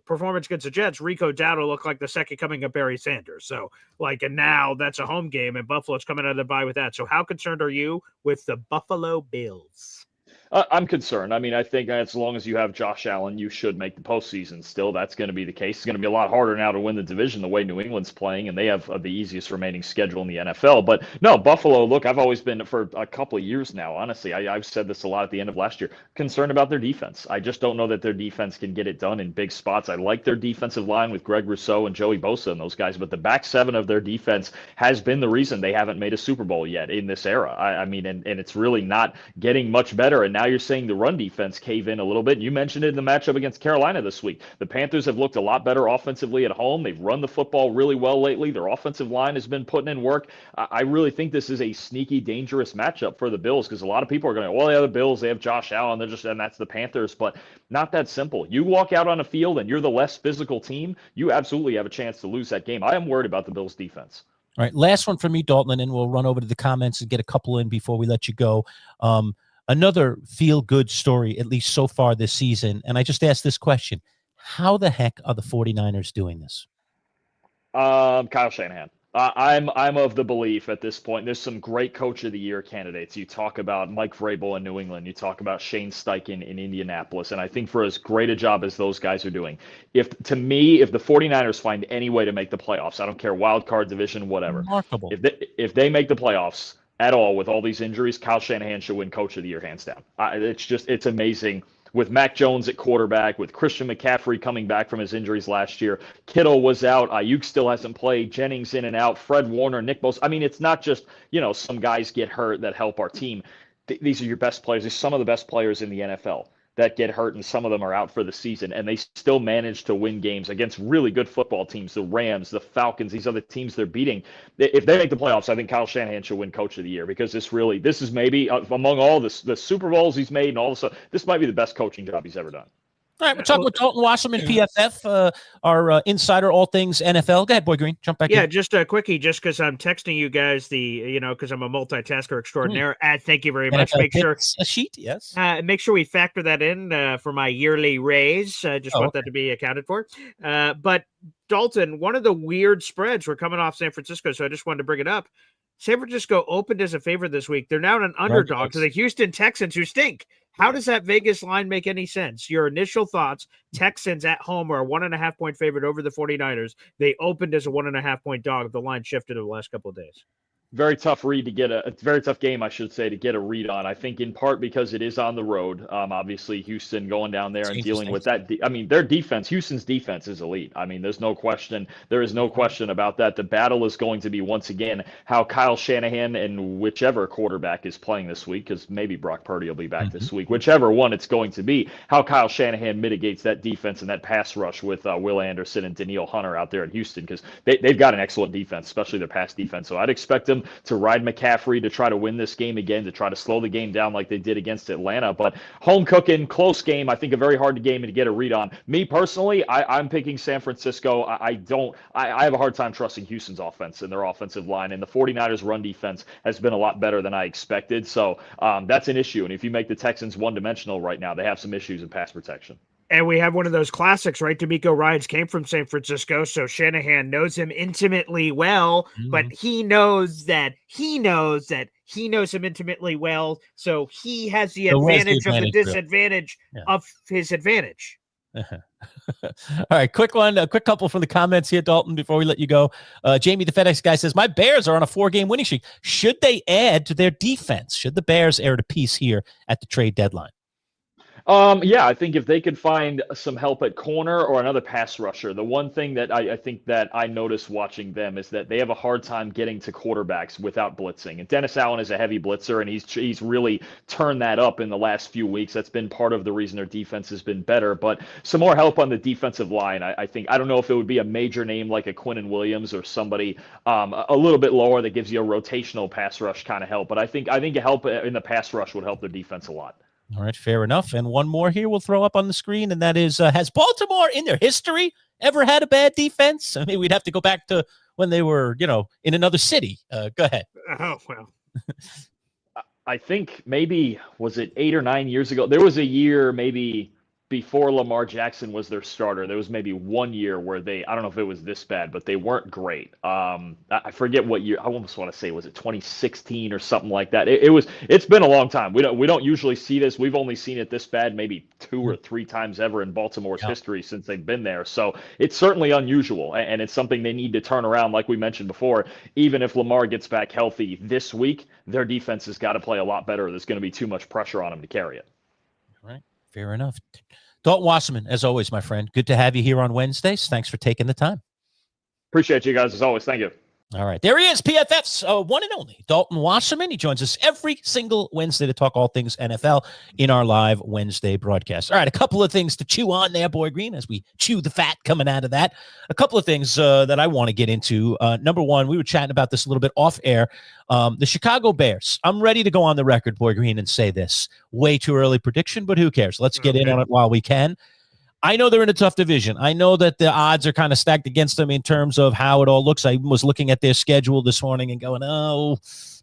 performance against the Jets, Rico Dowdle looked like the second coming of Barry Sanders. So, and now that's a home game, and Buffalo's coming out of the bye with that. So how concerned are you with the Buffalo Bills? I'm concerned. I mean, I think as long as you have Josh Allen, you should make the postseason still. That's going to be the case. It's going to be a lot harder now to win the division the way New England's playing, and they have the easiest remaining schedule in the NFL. But no, Buffalo, look, I've always been, for a couple of years now, honestly, I've said this a lot at the end of last year, concerned about their defense. I just don't know that their defense can get it done in big spots. I like their defensive line with Greg Rousseau and Joey Bosa and those guys, but the back seven of their defense has been the reason they haven't made a Super Bowl yet in this era. I mean, and it's really not getting much better. And now you're saying the run defense cave in a little bit. You mentioned it in the matchup against Carolina this week. The Panthers have looked a lot better offensively at home. They've run the football really well lately. Their offensive line has been putting in work. I really think this is a sneaky, dangerous matchup for the Bills because a lot of people are going, well, the Bills, they have Josh Allen, and that's the Panthers, but not that simple. You walk out on a field and you're the less physical team, you absolutely have a chance to lose that game. I am worried about the Bills defense. All right, last one for me, Dalton, and then we'll run over to the comments and get a couple in before we let you go. Another feel-good story, at least so far this season, and I just asked this question. How the heck are the 49ers doing this? Kyle Shanahan. I'm of the belief at this point, there's some great Coach of the Year candidates. You talk about Mike Vrabel in New England. You talk about Shane Steichen in Indianapolis. And I think for as great a job as those guys are doing, if the 49ers find any way to make the playoffs, I don't care, wild card, division, whatever. Remarkable. If they make the playoffs at all with all these injuries, Kyle Shanahan should win Coach of the Year hands down. It's amazing with Mac Jones at quarterback, with Christian McCaffrey coming back from his injuries last year. Kittle was out. Ayuk still hasn't played. Jennings in and out. Fred Warner, Nick Bosa. I mean, it's not just, some guys get hurt that help our team. These are your best players. These are some of the best players in the NFL that get hurt, and some of them are out for the season, and they still manage to win games against really good football teams, the Rams, the Falcons, these other teams they're beating. If they make the playoffs, I think Kyle Shanahan should win Coach of the Year, because this is maybe, among all the Super Bowls he's made and all this, this might be the best coaching job he's ever done. All right, we're talking with Dalton Wasserman, PFF, our insider, all things NFL. Go ahead, Boy Green. Jump back in. Yeah, just a quickie, just because I'm texting you guys because I'm a multitasker extraordinaire. Thank you very much. Make sure a sheet, yes. Make sure we factor that in for my yearly raise. I just want that to be accounted for. But Dalton, one of the weird spreads, we're coming off San Francisco, so I just wanted to bring it up. San Francisco opened as a favorite this week. They're now an underdog to the Houston Texans, who stink. How does that Vegas line make any sense? Your initial thoughts: Texans at home are a 1.5 point favorite over the 49ers. They opened as a 1.5 point dog. The line shifted in the last couple of days. Very tough read to get a very tough game, I should say, to get a read on. I think in part because it is on the road. Obviously, Houston going down there and dealing with that. I mean, their defense, Houston's defense is elite. I mean, there's no question. There is no question about that. The battle is going to be, once again, how Kyle Shanahan and whichever quarterback is playing this week, because maybe Brock Purdy will be back this week, whichever one it's going to be, how Kyle Shanahan mitigates that defense and that pass rush with Will Anderson and Danielle Hunter out there in Houston, because they've got an excellent defense, especially their pass defense. So I'd expect them to ride McCaffrey to try to win this game again, to try to slow the game down like they did against Atlanta. But home cooking, close game, I think a very hard game to get a read on. Me personally, I'm picking San Francisco. I have a hard time trusting Houston's offense and their offensive line, and the 49ers run defense has been a lot better than I expected. So that's an issue. And if you make the Texans one-dimensional right now, they have some issues in pass protection. And we have one of those classics, right? D'Amico Ryans came from San Francisco, so Shanahan knows him intimately well, but he knows he knows him intimately well, so he has the advantage of the disadvantage of his advantage. All right, a quick couple from the comments here, Dalton, before we let you go. Jamie, the FedEx guy, says, my Bears are on a 4-game winning streak. Should they add to their defense? Should the Bears add a piece here at the trade deadline? Yeah, I think if they could find some help at corner or another pass rusher, the one thing that I think that I noticed watching them is that they have a hard time getting to quarterbacks without blitzing. And Dennis Allen is a heavy blitzer, and he's really turned that up in the last few weeks. That's been part of the reason their defense has been better. But some more help on the defensive line, I think. I don't know if it would be a major name like a Quinnen Williams or somebody a little bit lower that gives you a rotational pass rush kind of help. But I think help in the pass rush would help their defense a lot. All right, fair enough. And one more here we'll throw up on the screen, and that is, has Baltimore in their history ever had a bad defense? I mean, we'd have to go back to when they were, in another city. Go ahead. Oh, well. I think maybe, was it 8 or 9 years ago? There was a year maybe before Lamar Jackson was their starter. There was maybe 1 year where I don't know if it was this bad, but they weren't great. I forget what year. I almost want to say, was it 2016 or something like that? It's been a long time. We don't usually see this. We've only seen it this bad maybe 2 or 3 times ever in Baltimore's history since they've been there. So it's certainly unusual, and it's something they need to turn around. Like we mentioned before, even if Lamar gets back healthy this week, their defense has got to play a lot better. There's going to be too much pressure on them to carry it. All right. Fair enough. Dalton Wasserman, as always, my friend. Good to have you here on Wednesdays. Thanks for taking the time. Appreciate you guys as always. Thank you. All right. There he is, PFF's one and only Dalton Wasserman. He joins us every single Wednesday to talk all things NFL in our live Wednesday broadcast. All right. A couple of things to chew on there, Boy Green, as we chew the fat coming out of that. A couple of things that I want to get into. Number one, we were chatting about this a little bit off air. The Chicago Bears. I'm ready to go on the record, Boy Green, and say this. Way too early prediction, but who cares? Let's get in on it while we can. I know they're in a tough division. I know that the odds are kind of stacked against them in terms of how it all looks. I was looking at their schedule this morning and going, oh,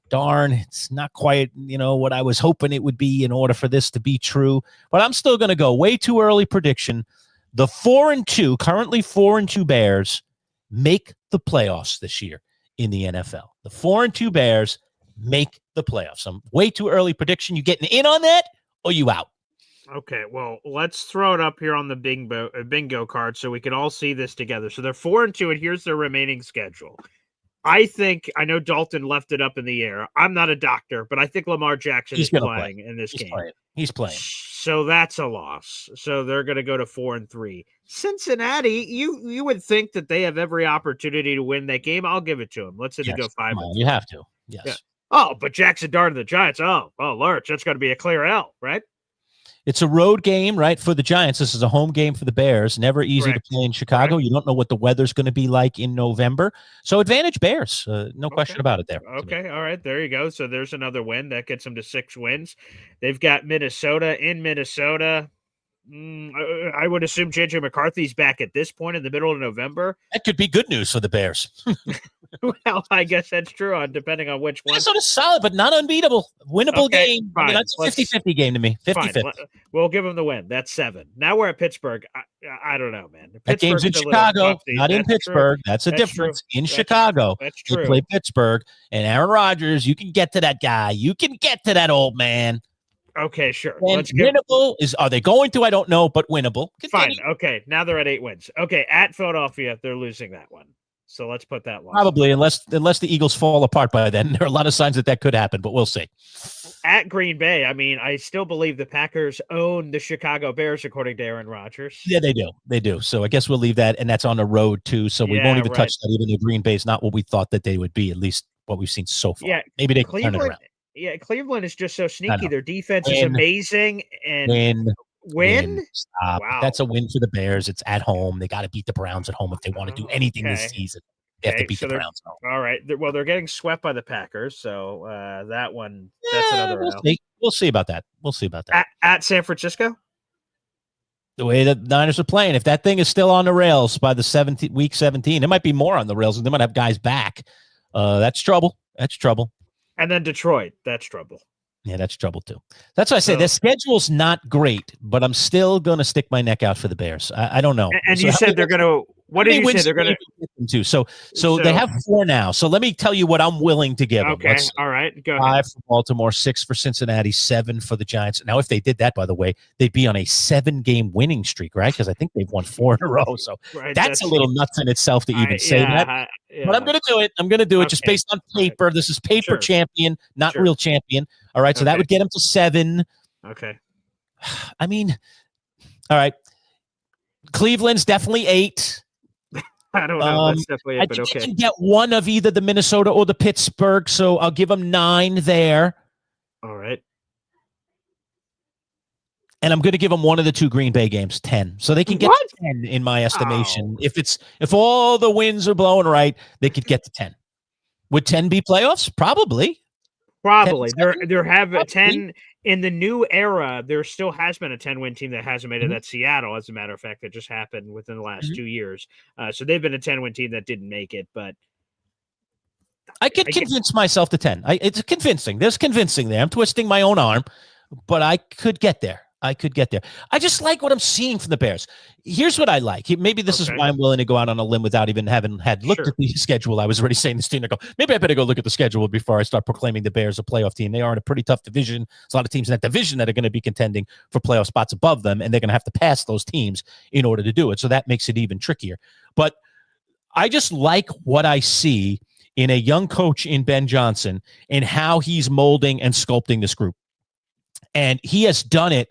darn, it's not quite, what I was hoping it would be in order for this to be true. But I'm still going to go way too early prediction. The 4-2, currently 4-2 Bears make the playoffs this year in the NFL. The 4-2 Bears make the playoffs. I'm way too early prediction. You getting in on that or you out? Okay, well, let's throw it up here on the bingo card so we can all see this together. So they're 4-2, and here's their remaining schedule. I know Dalton left it up in the air. I'm not a doctor, but I think Lamar Jackson is playing in this game. He's playing. So that's a loss. So they're going to go to 4-3. Cincinnati, you would think that they have every opportunity to win that game. I'll give it to them. Let's say they go 5. You have to. Yes. Yeah. Oh, but Jackson Dart and the Giants. Oh, Lerch, that's going to be a clear L, right? It's a road game, right, for the Giants. This is a home game for the Bears. Never easy to play in Chicago. You don't know what the weather's going to be like in November. So advantage Bears. No question about it there. Okay, all right, there you go. So there's another win. That gets them to 6 wins. They've got Minnesota in Minnesota. I would assume J.J. McCarthy's back at this point in the middle of November. That could be good news for the Bears. Well, I guess that's true, depending on which one. Minnesota's solid, but not unbeatable. Winnable game. Fine. That's a 50-50 game to me. 50-50. We'll give them the win. That's 7. Now we're at Pittsburgh. I don't know, man. That game's in Chicago, not in Pittsburgh. That's a difference. In Chicago, that's true. They play Pittsburgh, and Aaron Rodgers, you can get to that guy. You can get to that old man. Okay, sure. And winnable are they going to? I don't know, but winnable. Fine. Okay, now they're at 8 wins. Okay, at Philadelphia, they're losing that one. So let's put that loss. Probably, unless the Eagles fall apart by then. There are a lot of signs that could happen, but we'll see. At Green Bay, I mean, I still believe the Packers own the Chicago Bears, according to Aaron Rodgers. Yeah, they do. They do. So I guess we'll leave that, and that's on the road too. So we won't even touch that. Even though Green Bay's not what we thought that they would be, at least what we've seen so far. Yeah, maybe they can turn it around. Yeah, Cleveland is just so sneaky. Their defense is amazing. And win? Stop. Wow. That's a win for the Bears. It's at home. They got to beat the Browns at home if they want to do anything this season. They have to beat the Browns at home. All right. Well, they're getting swept by the Packers, so that one, that's another L. We'll see about that. We'll see about that. At San Francisco? The way the Niners are playing, if that thing is still on the rails by the week 17, it might be more on the rails, and they might have guys back. That's trouble. That's trouble. And then Detroit, that's trouble. Yeah, that's trouble too. That's why I say their schedule's not great, but I'm still going to stick my neck out for the Bears. I don't know. And you said they're going to – what did you say they're going to – So they have 4 now. So let me tell you what I'm willing to give them. Okay, all right. Go ahead. 5 for Baltimore, 6 for Cincinnati, 7 for the Giants. Now, if they did that, by the way, they'd be on a 7-game winning streak, right? Because I think they've won 4 in a row. So that's a little nuts in itself to even say that. But I'm going to do it. I'm going to do it just based on paper. This is paper champion, not real champion. All right, so that would get them to 7. Okay. I mean, all right. Cleveland's definitely 8. I don't know. That's definitely it, but okay. You can get one of either the Minnesota or the Pittsburgh, so I'll give them 9 there. All right. And I'm going to give them one of the 2 Green Bay games, 10. So they can get to 10 in my estimation. Oh. If all the winds are blowing right, they could get to 10. Would 10 be playoffs? Probably. There have 10 in the new era. There still has been a 10-win team that hasn't made it. That's Seattle, as a matter of fact. That just happened within the last 2 years. So they've been a 10-win team that didn't make it. But I could convince myself to 10. It's convincing. There's convincing there. I'm twisting my own arm, but I could get there. I just like what I'm seeing from the Bears. Here's what I like. Maybe this is why I'm willing to go out on a limb without even having looked at the schedule. I was already saying this to you. I go, maybe I better go look at the schedule before I start proclaiming the Bears a playoff team. They are in a pretty tough division. There's a lot of teams in that division that are going to be contending for playoff spots above them, and they're going to have to pass those teams in order to do it. So that makes it even trickier. But I just like what I see in a young coach in Ben Johnson and how he's molding and sculpting this group. And he has done it,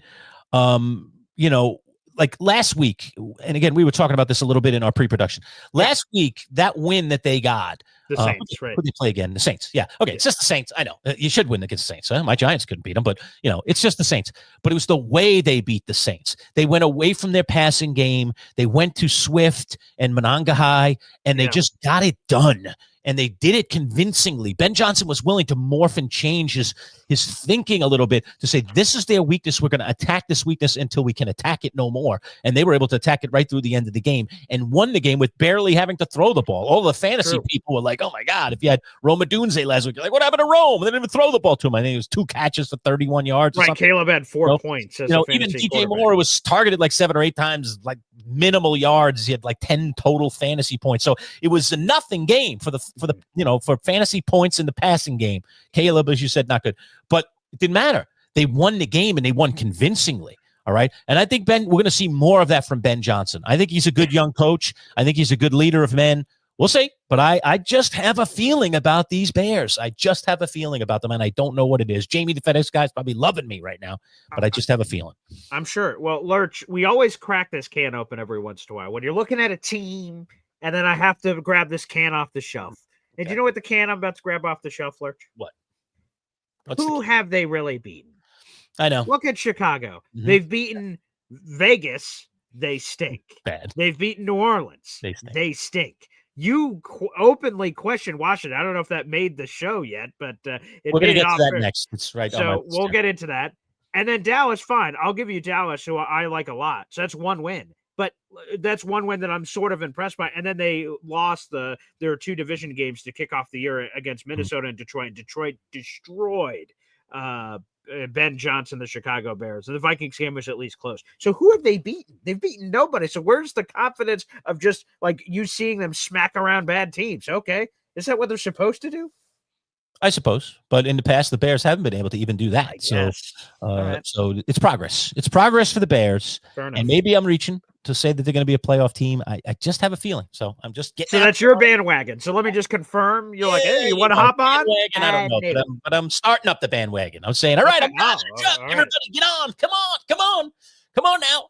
like last week. And again, we were talking about this a little bit in our pre-production. Last week, that win that they got. The Saints, right? Who did they play again? The Saints. Yeah. Okay. It's just the Saints. I know. You should win against the Saints. My Giants couldn't beat them, but, it's just the Saints. But it was the way they beat the Saints. They went away from their passing game. They went to Swift and Monangahi, and they just got it done. And they did it convincingly. Ben Johnson was willing to morph and change his thinking a little bit to say, this is their weakness. We're going to attack this weakness until we can attack it no more. And they were able to attack it right through the end of the game and won the game with barely having to throw the ball. All the fantasy people were like, oh my God, if you had Rome Odunze last week, you're like, what happened to Rome? They didn't even throw the ball to him. I think it was 2 catches for 31 yards. Right. Caleb had 4 points. As even DJ Moore was targeted like 7 or 8 times, like minimal yards. He had like 10 total fantasy points. So it was a nothing game for fantasy points in the passing game. Caleb, as you said, not good, but it didn't matter. They won the game and they won convincingly. All right. And I think we're going to see more of that from Ben Johnson. I think he's a good young coach. I think he's a good leader of men. We'll see. But I just have a feeling about these Bears. I just have a feeling about them, and I don't know what it is. Jamie, the FedEx guy's probably loving me right now, but I just have a feeling. I'm sure. Well, Lerch, we always crack this can open every once in a while. When you're looking at a team, and then I have to grab this can off the shelf. And do you know what the can I'm about to grab off the shelf, Lerch? What? Who have they really beaten? I know. Look at Chicago. Mhm. They've beaten Vegas. They stink. Bad. They've beaten New Orleans. They stink. You openly question Washington. I don't know if that made the show yet, but we're going to get to that next. It's right. So we'll get into that. And then Dallas, fine. I'll give you Dallas, who I like a lot. So that's one win. But that's one win that I'm sort of impressed by. And then they lost their 2 division games to kick off the year against Minnesota and Detroit. And Detroit destroyed Ben Johnson, the Chicago Bears. And the Vikings game was at least close. So who have they beaten? They've beaten nobody. So where's the confidence of just like you seeing them smack around bad teams? Okay. Is that what they're supposed to do? I suppose, but in the past, the Bears haven't been able to even do that. Yes. So it's progress. It's progress for the Bears. And maybe I'm reaching to say that they're going to be a playoff team. I just have a feeling. So I'm just getting. So that's your bandwagon. So let me just confirm. You're like, hey, you want to hop on? I don't know, but I'm starting up the bandwagon. I'm saying, all right, I'm on. Everybody, get on. Come on now.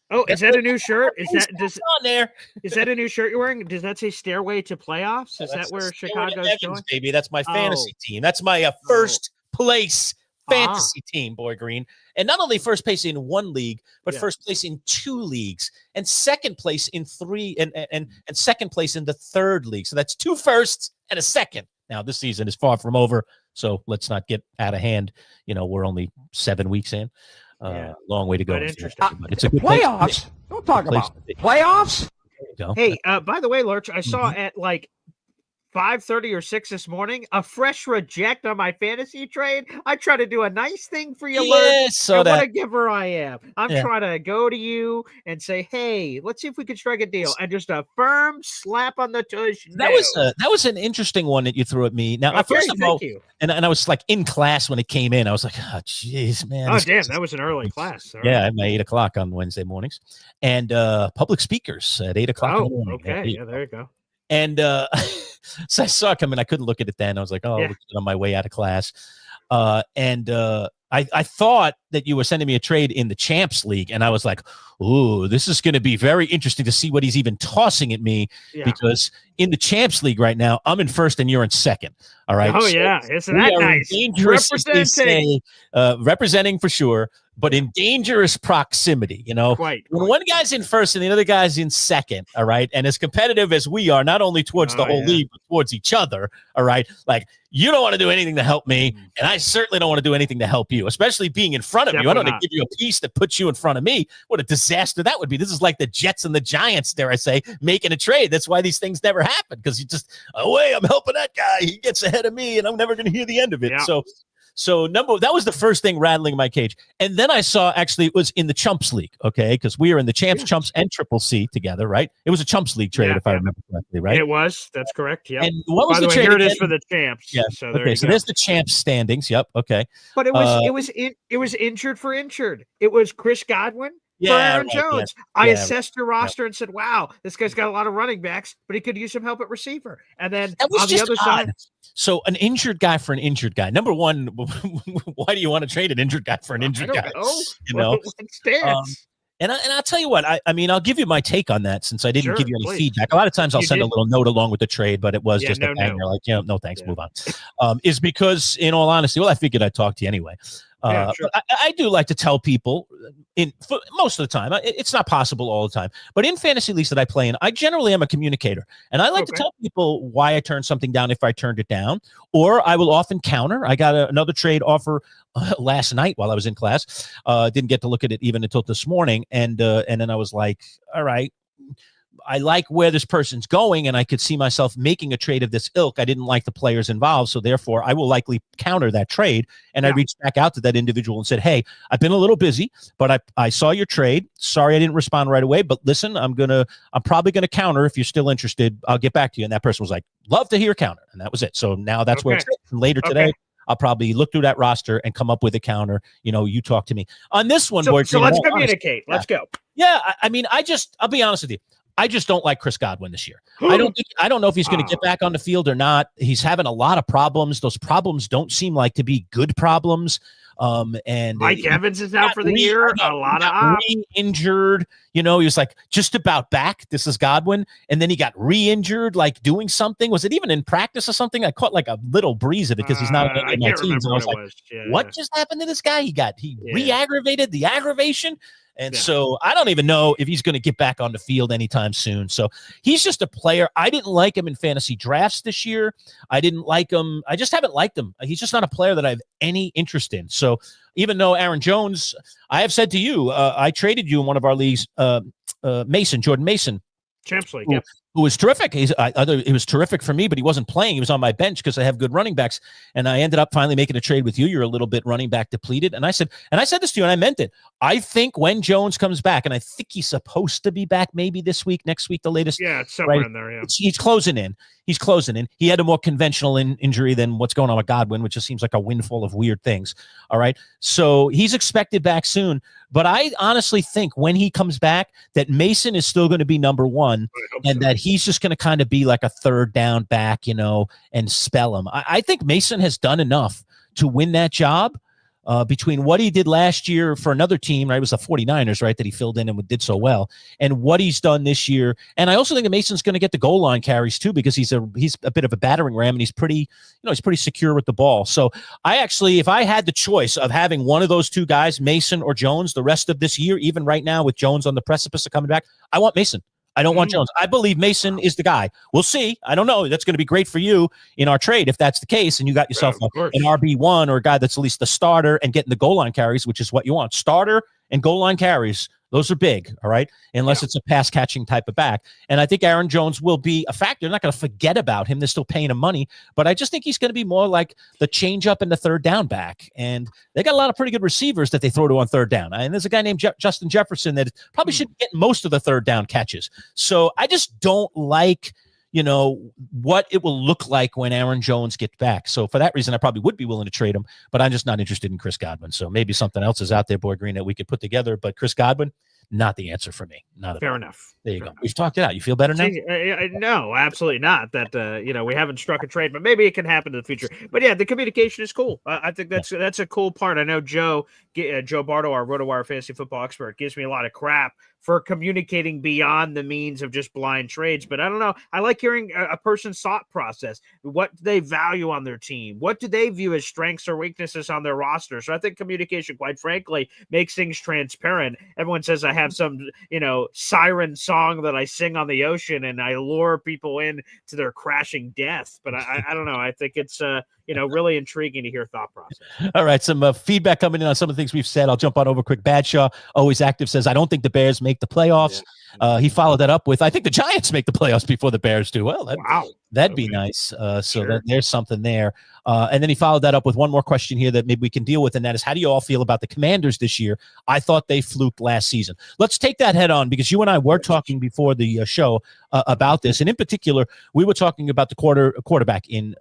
Oh, is that a new shirt? Is that a new shirt you're wearing? Does that say Stairway to Playoffs? Is that where Chicago's going? Baby, that's my fantasy team. That's my first place fantasy team, Boy Green. And not only first place in 1 league, but first place in 2 leagues, and second place in 3, and second place in the 3rd league. So that's 2 firsts and a second. Now this season is far from over, so let's not get out of hand. We're only 7 weeks in. Long way to go. But interesting. But it's a good playoffs. Don't talk about playoffs. Hey, by the way, Lerch, I saw at like 5:30 or 6 this morning a fresh reject on my fantasy trade. I try to do a nice thing for you, Lerch. So what a giver I am. I'm trying to go to you and say, hey, let's see if we can strike a deal, and just a firm slap on the tush. That was an interesting one that you threw at me. Now, first of all, and I was like in class when it came in. I was like, oh, jeez, man. Oh, damn, that was an early class. Yeah, I had my 8 o'clock on Wednesday mornings, and public speakers at 8 o'clock in the morning. Okay, yeah, there you go. And so I saw it coming. I couldn't look at it then. I was like, oh, on my way out of class. I thought that you were sending me a trade in the Champs League, and I was like, ooh, this is going to be very interesting to see what he's even tossing at me, because in the Champs League right now, I'm in first and you're in second. All right. Oh, yeah. Isn't that nice? Representing for sure, but in dangerous proximity, when one guy's in first and the other guy's in second. All right. And as competitive as we are, not only towards the whole league, but towards each other. All right. Like, you don't want to do anything to help me, and I certainly don't want to do anything to help you, especially being in front of you. I don't want to give you a piece that puts you in front of me. What a disaster that would be. This is like the Jets and the Giants, dare I say, making a trade. That's why these things never happen, because you just, I'm helping that guy. He gets ahead of me, and I'm never going to hear the end of it. Yeah. So that was the first thing rattling my cage. And then I saw, actually, it was in the Chumps League, okay? Because we are in the Champs, Chumps, and Triple C together, right? It was a Chumps League trade, if I remember correctly, right? It was. That's correct, yeah. And what was By the way, trade here again? it is for the Champs. Yeah. So there's the Champs standings. Yep. Okay. But it was injured for injured. It was Chris Godwin for Aaron Jones. I assessed your roster and said, wow, this guy's got a lot of running backs, but he could use some help at receiver. And then on the other side. So an injured guy for an injured guy. Number one, why do you want to trade an injured guy for an injured guy? And I'll tell you what, I mean, I'll give you my take on that, since I didn't give you any feedback. A lot of times I'll send a little note along with the trade, but it was just a banger. Like, no thanks, move on. Is because, in all honesty, I figured I'd talk to you anyway. But I do like to tell people, most of the time, it's not possible all the time, but in fantasy leagues that I play in, I generally am a communicator, and I like to tell people why I turned something down if I turned it down, or I will often counter. I got another trade offer last night while I was in class. Didn't get to look at it even until this morning, and then I was like, all right, I like where this person's going, and I could see myself making a trade of this ilk. I didn't like the players involved, so therefore I will likely counter that trade. And I reached back out to that individual and said, hey, I've been a little busy, but I saw your trade. Sorry I didn't respond right away, but listen, I'm probably gonna counter. If you're still interested, I'll get back to you. And that person was like, love to hear counter. And that was it. So now that's where it's at. Later today, I'll probably look through that roster and come up with a counter. You talk to me on this one. So let's communicate. Let's go. Yeah. I mean, I'll be honest with you. I just don't like Chris Godwin this year. I don't know if he's going to get back on the field or not. He's having a lot of problems. Those problems don't seem like to be good problems. And Mike Evans is out for the year. A lot of re-injured. He was like just about back. This is Godwin, and then he got re-injured, like doing something. Was it even in practice or something? I caught like a little breeze of it because he's not on my team. So I was like, what just happened to this guy? He re-aggravated the aggravation. And so I don't even know if he's going to get back on the field anytime soon. So he's just a player. I didn't like him in fantasy drafts this year. I didn't like him. I just haven't liked him. He's just not a player that I have any interest in. So even though Aaron Jones, I have said to you, I traded you in one of our leagues, Jordan Mason. Champs League, who was terrific. It was terrific for me, but he wasn't playing. He was on my bench because I have good running backs. And I ended up finally making a trade with you. You're a little bit running back depleted. And I said this to you, and I meant it. I think when Jones comes back, and I think he's supposed to be back maybe this week, next week, the latest. Yeah, it's somewhere in there. Yeah, he's closing in. He had a more conventional injury than what's going on with Godwin, which just seems like a windfall of weird things. All right. So he's expected back soon. But I honestly think when he comes back that Mason is still going to be number one and that he's just going to kind of be like a third down back, and spell him. I think Mason has done enough to win that job. Between what he did last year for another team, right? It was the 49ers, right? That he filled in and did so well, and what he's done this year. And I also think that Mason's going to get the goal line carries too, because he's a bit of a battering ram, and he's pretty secure with the ball. So I actually, if I had the choice of having one of those two guys, Mason or Jones, the rest of this year, even right now with Jones on the precipice of coming back, I want Mason. I don't want Jones. I believe Mason is the guy. We'll see. I don't know. That's going to be great for you in our trade if that's the case, and you got yourself an RB1 or a guy that's at least the starter and getting the goal line carries, which is what you want. Starter and goal line carries. Those are big, all right? Unless it's a pass-catching type of back. And I think Aaron Jones will be a factor. They're not going to forget about him. They're still paying him money. But I just think he's going to be more like the change-up and the third down back. And they got a lot of pretty good receivers that they throw to on third down. And there's a guy named Justin Jefferson that probably should get most of the third down catches. So I just don't like what it will look like when Aaron Jones gets back. So for that reason, I probably would be willing to trade him, but I'm just not interested in Chris Godwin. So maybe something else is out there, Boy Green, that we could put together. But Chris Godwin, not the answer for me. Not fair enough. There you go. We've talked it out. You feel better now? No, absolutely not. That we haven't struck a trade, but maybe it can happen in the future. But yeah, the communication is cool. I think that's a cool part. I know Joe Bardo, our RotoWire fantasy football expert, gives me a lot of crap for communicating beyond the means of just blind trades. But I don't know. I like hearing a person's thought process. What do they value on their team? What do they view as strengths or weaknesses on their roster? So I think communication, quite frankly, makes things transparent. Everyone says I have some, siren song that I sing on the ocean and I lure people in to their crashing death. But I don't know. I think it's, really intriguing to hear thought process. All right. Some feedback coming in on some of the things we've said. I'll jump on over quick. Badshaw, always active, says, I don't think the Bears make the playoffs. He followed that up with, I think the Giants make the playoffs before the Bears do. Well, that'd be nice. There's something there. And then he followed that up with one more question here that maybe we can deal with, and that is, how do you all feel about the Commanders this year? I thought they fluked last season. Let's take that head on, because you and I were talking before the show about this, and in particular, we were talking about the quarterback in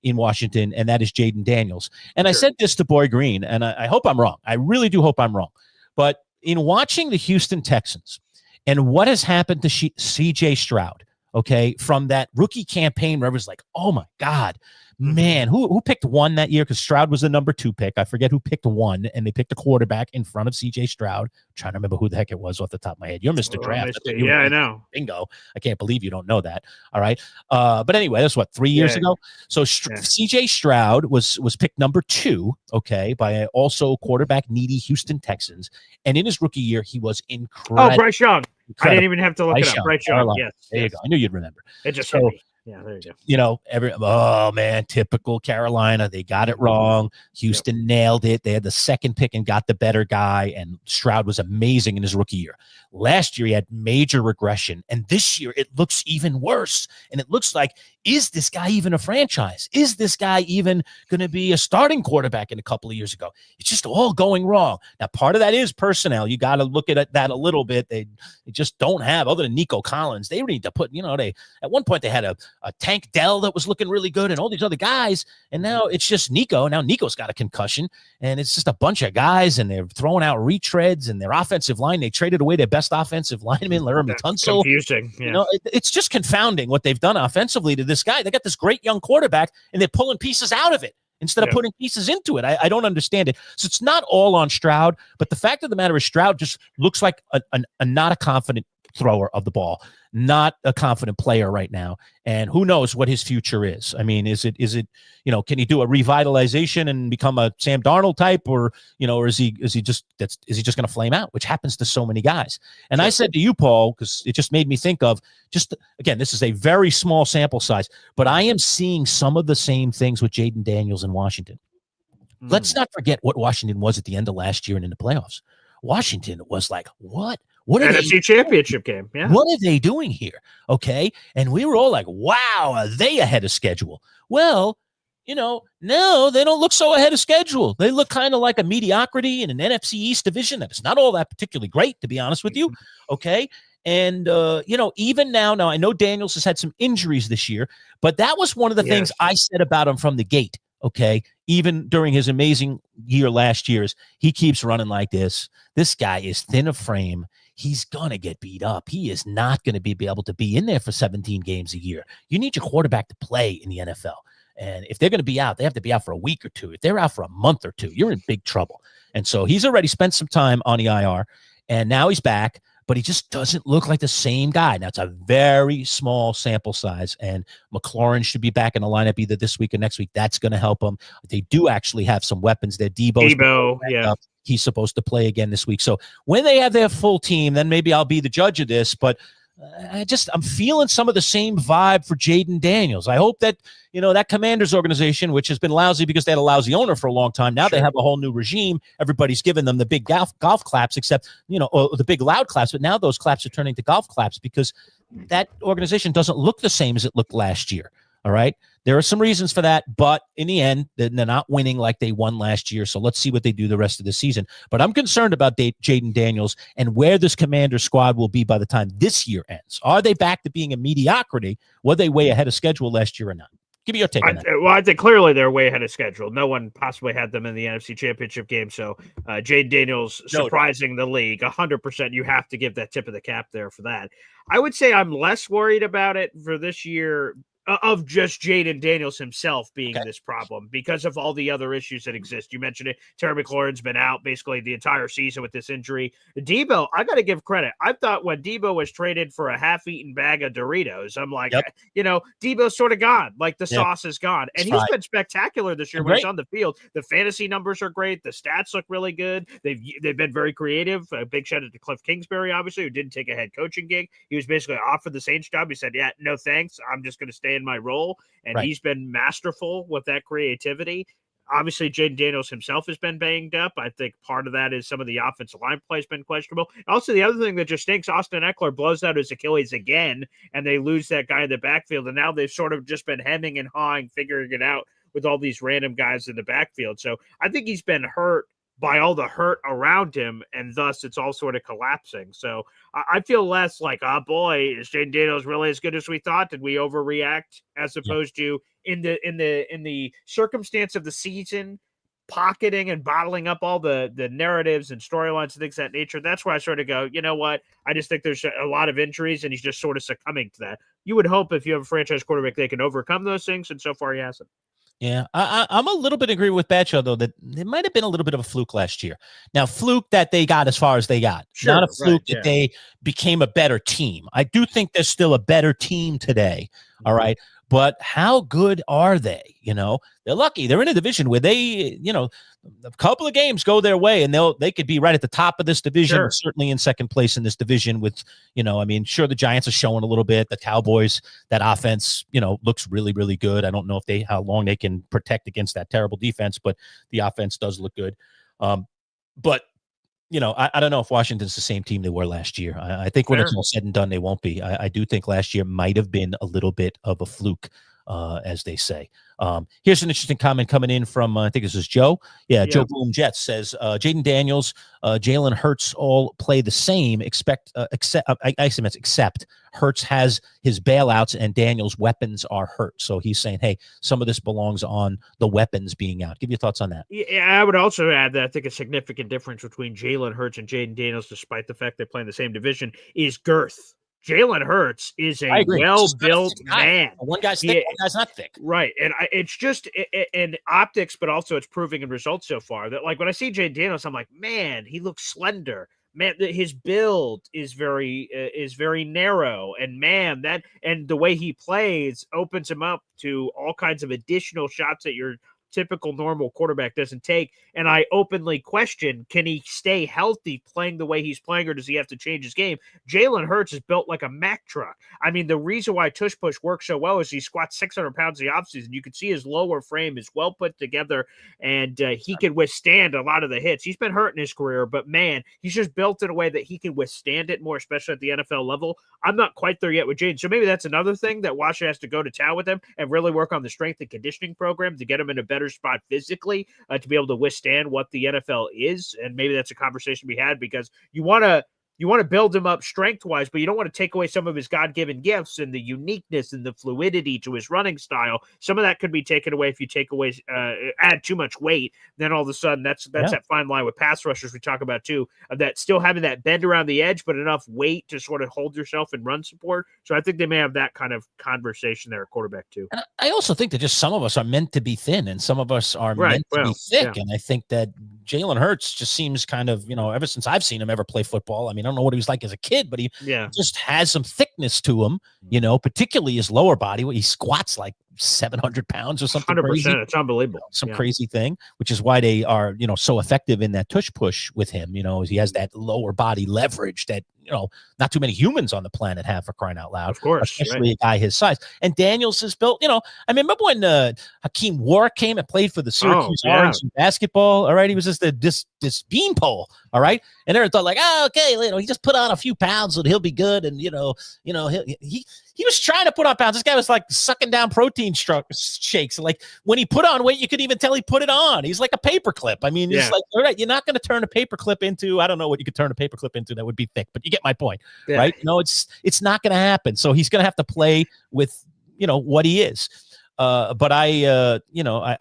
Washington, and that is Jaden Daniels. And I said this to Boy Green, and I hope I'm wrong. I really do hope I'm wrong. But in watching the Houston Texans and what has happened to C.J. Stroud, okay, from that rookie campaign where it was like, oh my God, man, who picked one that year? Because Stroud was the number 2 pick. I forget who picked one, and they picked a quarterback in front of C.J. Stroud. I'm trying to remember who the heck it was off the top of my head. You're Mr. Draft. I know. Bingo. I can't believe you don't know that. All right. But anyway, that's 3 years ago. So C.J. Stroud was picked number 2, okay, by also quarterback needy Houston Texans. And in his rookie year, he was incredible. Oh, Bryce Young. I didn't even have to look it up. Bryce Young. Yes. There you go. I knew you'd remember. It just hit me. Yeah, there you go. Typical Carolina. They got it wrong. Houston nailed it. They had the second pick and got the better guy, and Stroud was amazing in his rookie year. Last year, he had major regression, and this year it looks even worse. And it looks like is this guy even a franchise? Is this guy even going to be a starting quarterback in a couple of years ago? It's just all going wrong. Now, part of that is personnel. You got to look at that a little bit. They just don't have, other than Nico Collins, they need to put, they at one point they had a Tank Dell that was looking really good and all these other guys, and now it's just Nico. Now Nico's got a concussion, and it's just a bunch of guys, and they're throwing out retreads, and their offensive line, they traded away their best offensive lineman, Laramie Tunsil. Confusing. Yeah. It's just confounding what they've done offensively to this guy. They got this great young quarterback, and they're pulling pieces out of it instead of putting pieces into it. I don't understand it. So it's not all on Stroud, but the fact of the matter is Stroud just looks like a not a confident thrower of the ball, not a confident player right now. And who knows what his future is? I mean, is it, can he do a revitalization and become a Sam Darnold type, or is he just going to flame out, which happens to so many guys? And I said to you, Paul, because it just made me think of again, this is a very small sample size, but I am seeing some of the same things with Jaden Daniels in Washington. Let's not forget what Washington was at the end of last year and in the playoffs. Washington was like, what? What are NFC Championship game? Yeah. What are they doing here? Okay, and we were all like, "Wow, are they ahead of schedule?" Well, no, they don't look so ahead of schedule. They look kind of like a mediocrity in an NFC East division that is not all that particularly great, to be honest with you. Okay, and even now, I know Daniels has had some injuries this year, but that was one of the things I said about him from the gate. Okay, even during his amazing year last year, he keeps running like this. This guy is thin of frame. He's going to get beat up. He is not going to be able to be in there for 17 games a year. You need your quarterback to play in the NFL. And if they're going to be out, they have to be out for a week or two. If they're out for a month or two, you're in big trouble. And so he's already spent some time on the IR, and now he's back, but he just doesn't look like the same guy. Now, it's a very small sample size, and McLaurin should be back in the lineup either this week or next week. That's going to help him. They do actually have some weapons there. Debo, yeah. He's supposed to play again this week. So when they have their full team, then maybe I'll be the judge of this. But I'm feeling some of the same vibe for Jaden Daniels. I hope that, that Commanders organization, which has been lousy because they had a lousy owner for a long time. Now they have a whole new regime. Everybody's giving them the big golf claps, except, or the big loud claps. But now those claps are turning to golf claps because that organization doesn't look the same as it looked last year. All right. There are some reasons for that, but in the end, they're not winning like they won last year. So let's see what they do the rest of the season. But I'm concerned about Jaden Daniels and where this Commander squad will be by the time this year ends. Are they back to being a mediocrity? Were they way ahead of schedule last year or not? Give me your take on that. Well, I think clearly they're way ahead of schedule. No one possibly had them in the NFC Championship game. So Jaden Daniels surprising the league 100%. You have to give that tip of the cap there for that. I would say I'm less worried about it for this year of just Jaden Daniels himself being this problem because of all the other issues that exist. You mentioned it. Terry McLaurin's been out basically the entire season with this injury. Debo, I got to give credit. I thought when Debo was traded for a half-eaten bag of Doritos, I'm like, Debo's sort of gone. Like the sauce is gone. And he's been spectacular this year when he's on the field. The fantasy numbers are great. The stats look really good. They've been very creative. A big shout out to Cliff Kingsbury, obviously, who didn't take a head coaching gig. He was basically offered the Saints job. He said, no thanks. I'm just going to stay in my role. And he's been masterful with that creativity. Obviously, Jaden Daniels himself has been banged up. I think part of that is some of the offensive line play has been questionable. Also, the other thing that just stinks, Austin Eckler blows out his Achilles again, and they lose that guy in the backfield. And now they've sort of just been hemming and hawing, figuring it out with all these random guys in the backfield. So I think he's been hurt by all the hurt around him, and thus it's all sort of collapsing. So I feel less like, oh boy, is Jaden Daniels really as good as we thought? Did we overreact? As opposed to in the circumstance of the season, pocketing and bottling up all the narratives and storylines and things of that nature. That's where I sort of go, you know what? I just think there's a lot of injuries, and he's just sort of succumbing to that. You would hope if you have a franchise quarterback, they can overcome those things, and so far he hasn't. Yeah, I'm a little bit agree with Bacho, though, that it might have been a little bit of a fluke last year. Now, fluke that they got as far as they got, not a fluke that they became a better team. I do think they're still a better team today, all right? But how good are they? They're lucky. They're in a division where they, a couple of games go their way, and they could be right at the top of this division, or certainly in second place in this division with, sure, the Giants are showing a little bit. The Cowboys, that offense, looks really, really good. I don't know how long they can protect against that terrible defense, but the offense does look good. But I don't know if Washington's the same team they were last year. I think when it's all said and done, they won't be. I do think last year might have been a little bit of a fluke. as they say. Here's an interesting comment coming in from, I think this is Joe. Yeah. Joe Boom Jets says, Jaden Daniels, Jalen Hurts all play the same, except Hurts has his bailouts and Daniels' weapons are hurt. So he's saying, hey, some of this belongs on the weapons being out. Give your thoughts on that. Yeah, I would also add that I think a significant difference between Jalen Hurts and Jaden Daniels, despite the fact they play in the same division, is girth. Jalen Hurts is a well-built man. One guy's thick, one guy's not thick. Right. And it's just in optics, but also it's proving in results so far that, like, when I see Jaden Daniels, I'm like, man, he looks slender. Man, his build is very narrow, and man, and the way he plays opens him up to all kinds of additional shots that your typical normal quarterback doesn't take. And I openly question, can he stay healthy playing the way he's playing, or does he have to change his game? Jalen Hurts is built like a Mack truck. I mean, the reason why tush push works so well is he squats 600 pounds in the offseason. You can see his lower frame is well put together, and he can withstand a lot of the hits. He's been hurt in his career, but man, he's just built in a way that he can withstand it more, especially at the NFL level. I'm not quite there yet with Jaden. So maybe that's another thing that Washington has to go to town with him and really work on the strength and conditioning program to get him in a better spot physically to be able to withstand what the NFL is. And maybe that's a conversation we had, because you want to build him up strength-wise, but you don't want to take away some of his God-given gifts and the uniqueness and the fluidity to his running style. Some of that could be taken away if you add too much weight. Then all of a sudden, that's that fine line with pass rushers we talk about too, of that still having that bend around the edge, but enough weight to sort of hold yourself in run support. So I think they may have that kind of conversation there at quarterback too. And I also think that just some of us are meant to be thin and some of us are meant to be thick. Yeah. And I think that Jalen Hurts just seems kind of, ever since I've seen him ever play football, I mean, I don't know what he was like as a kid, but he just has some thickness to him, particularly his lower body. He squats like 700 pounds or something 100%. Crazy. It's unbelievable. Some crazy thing, which is why they are, so effective in that tush push with him. He has that lower body leverage that, not too many humans on the planet have, for crying out loud. Of course. Especially a guy his size. And Daniels is built, I remember when Hakeem Warwick came and played for the Syracuse Orange in basketball. All right. He was just this beanpole. All right. And they thought like, okay, he just put on a few pounds and he'll be good. And, he was trying to put on pounds. This guy was like sucking down protein shakes. And like when he put on weight, you could even tell he put it on. He's like a paperclip. I mean, it's like, all right, you're not going to turn a paperclip into, I don't know what you could turn a paperclip into that would be thick, but you get my point, right? It's not going to happen. So he's going to have to play with, what he is. But I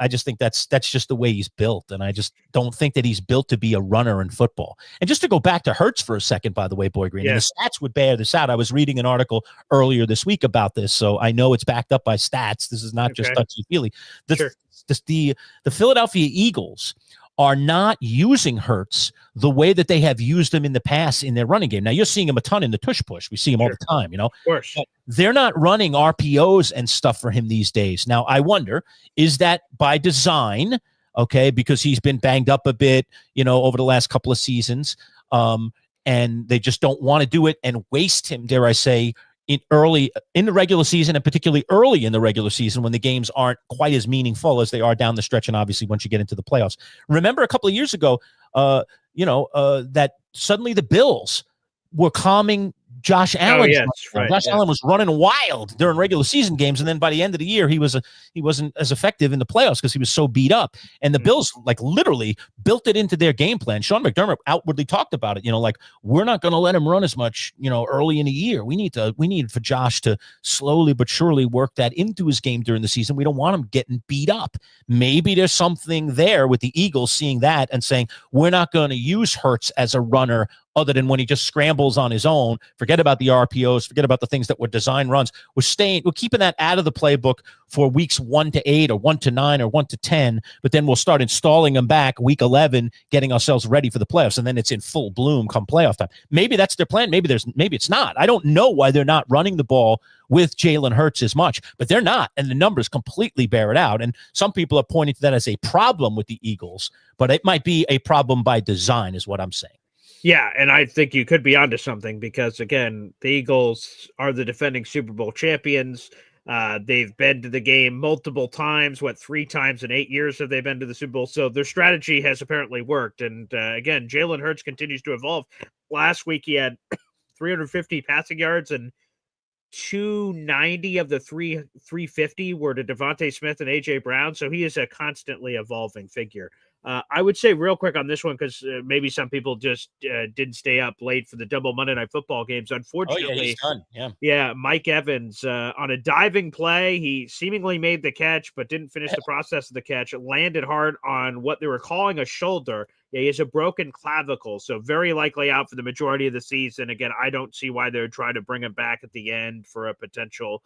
just think that's just the way he's built. And I just don't think that he's built to be a runner in football. And just to go back to Hurts for a second, by the way, Boy Green, and the stats would bear this out. I was reading an article earlier this week about this, so I know it's backed up by stats. This is not just touchy-feely. The Philadelphia Eagles are not using Hurts the way that they have used him in the past in their running game. Now, you're seeing him a ton in the tush push. We see him all the time, Of course. But they're not running RPOs and stuff for him these days. Now, I wonder, is that by design, because he's been banged up a bit, over the last couple of seasons, and they just don't want to do it and waste him, dare I say, in the regular season, and particularly early in the regular season when the games aren't quite as meaningful as they are down the stretch, and obviously once you get into the playoffs. Remember a couple of years ago, that suddenly the Bills were calming Josh Allen. Josh Allen was running wild during regular season games, and then by the end of the year, he wasn't as effective in the playoffs because he was so beat up. And the Bills literally built it into their game plan. Sean McDermott outwardly talked about it. We're not going to let him run as much, early in the year. We need for Josh to slowly but surely work that into his game during the season. We don't want him getting beat up. Maybe there's something there with the Eagles seeing that and saying, we're not going to use Hurts as a runner other than when he just scrambles on his own. Forget about the RPOs, forget about the things that were design runs. We're keeping that out of the playbook for weeks 1 to 8 or 1 to 9 or 1 to 10, but then we'll start installing them back week 11, getting ourselves ready for the playoffs, and then it's in full bloom come playoff time. Maybe that's their plan. Maybe it's not. I don't know why they're not running the ball with Jalen Hurts as much, but they're not, and the numbers completely bear it out. And some people are pointing to that as a problem with the Eagles, but it might be a problem by design is what I'm saying. Yeah, and I think you could be onto something because, again, the Eagles are the defending Super Bowl champions. They've been to the game multiple times. 3 times in 8 years have they been to the Super Bowl? So their strategy has apparently worked. And, again, Jalen Hurts continues to evolve. Last week he had 350 passing yards and 290 of the 350 were to Devontae Smith and AJ Brown. So he is a constantly evolving figure. I would say real quick on this one, because maybe some people just didn't stay up late for the double Monday Night Football games. Unfortunately, he's done. Yeah, Mike Evans on a diving play, he seemingly made the catch, but didn't finish the process of the catch. It landed hard on what they were calling a shoulder. Yeah, he has a broken clavicle, so very likely out for the majority of the season. Again, I don't see why they're trying to bring him back at the end for a potential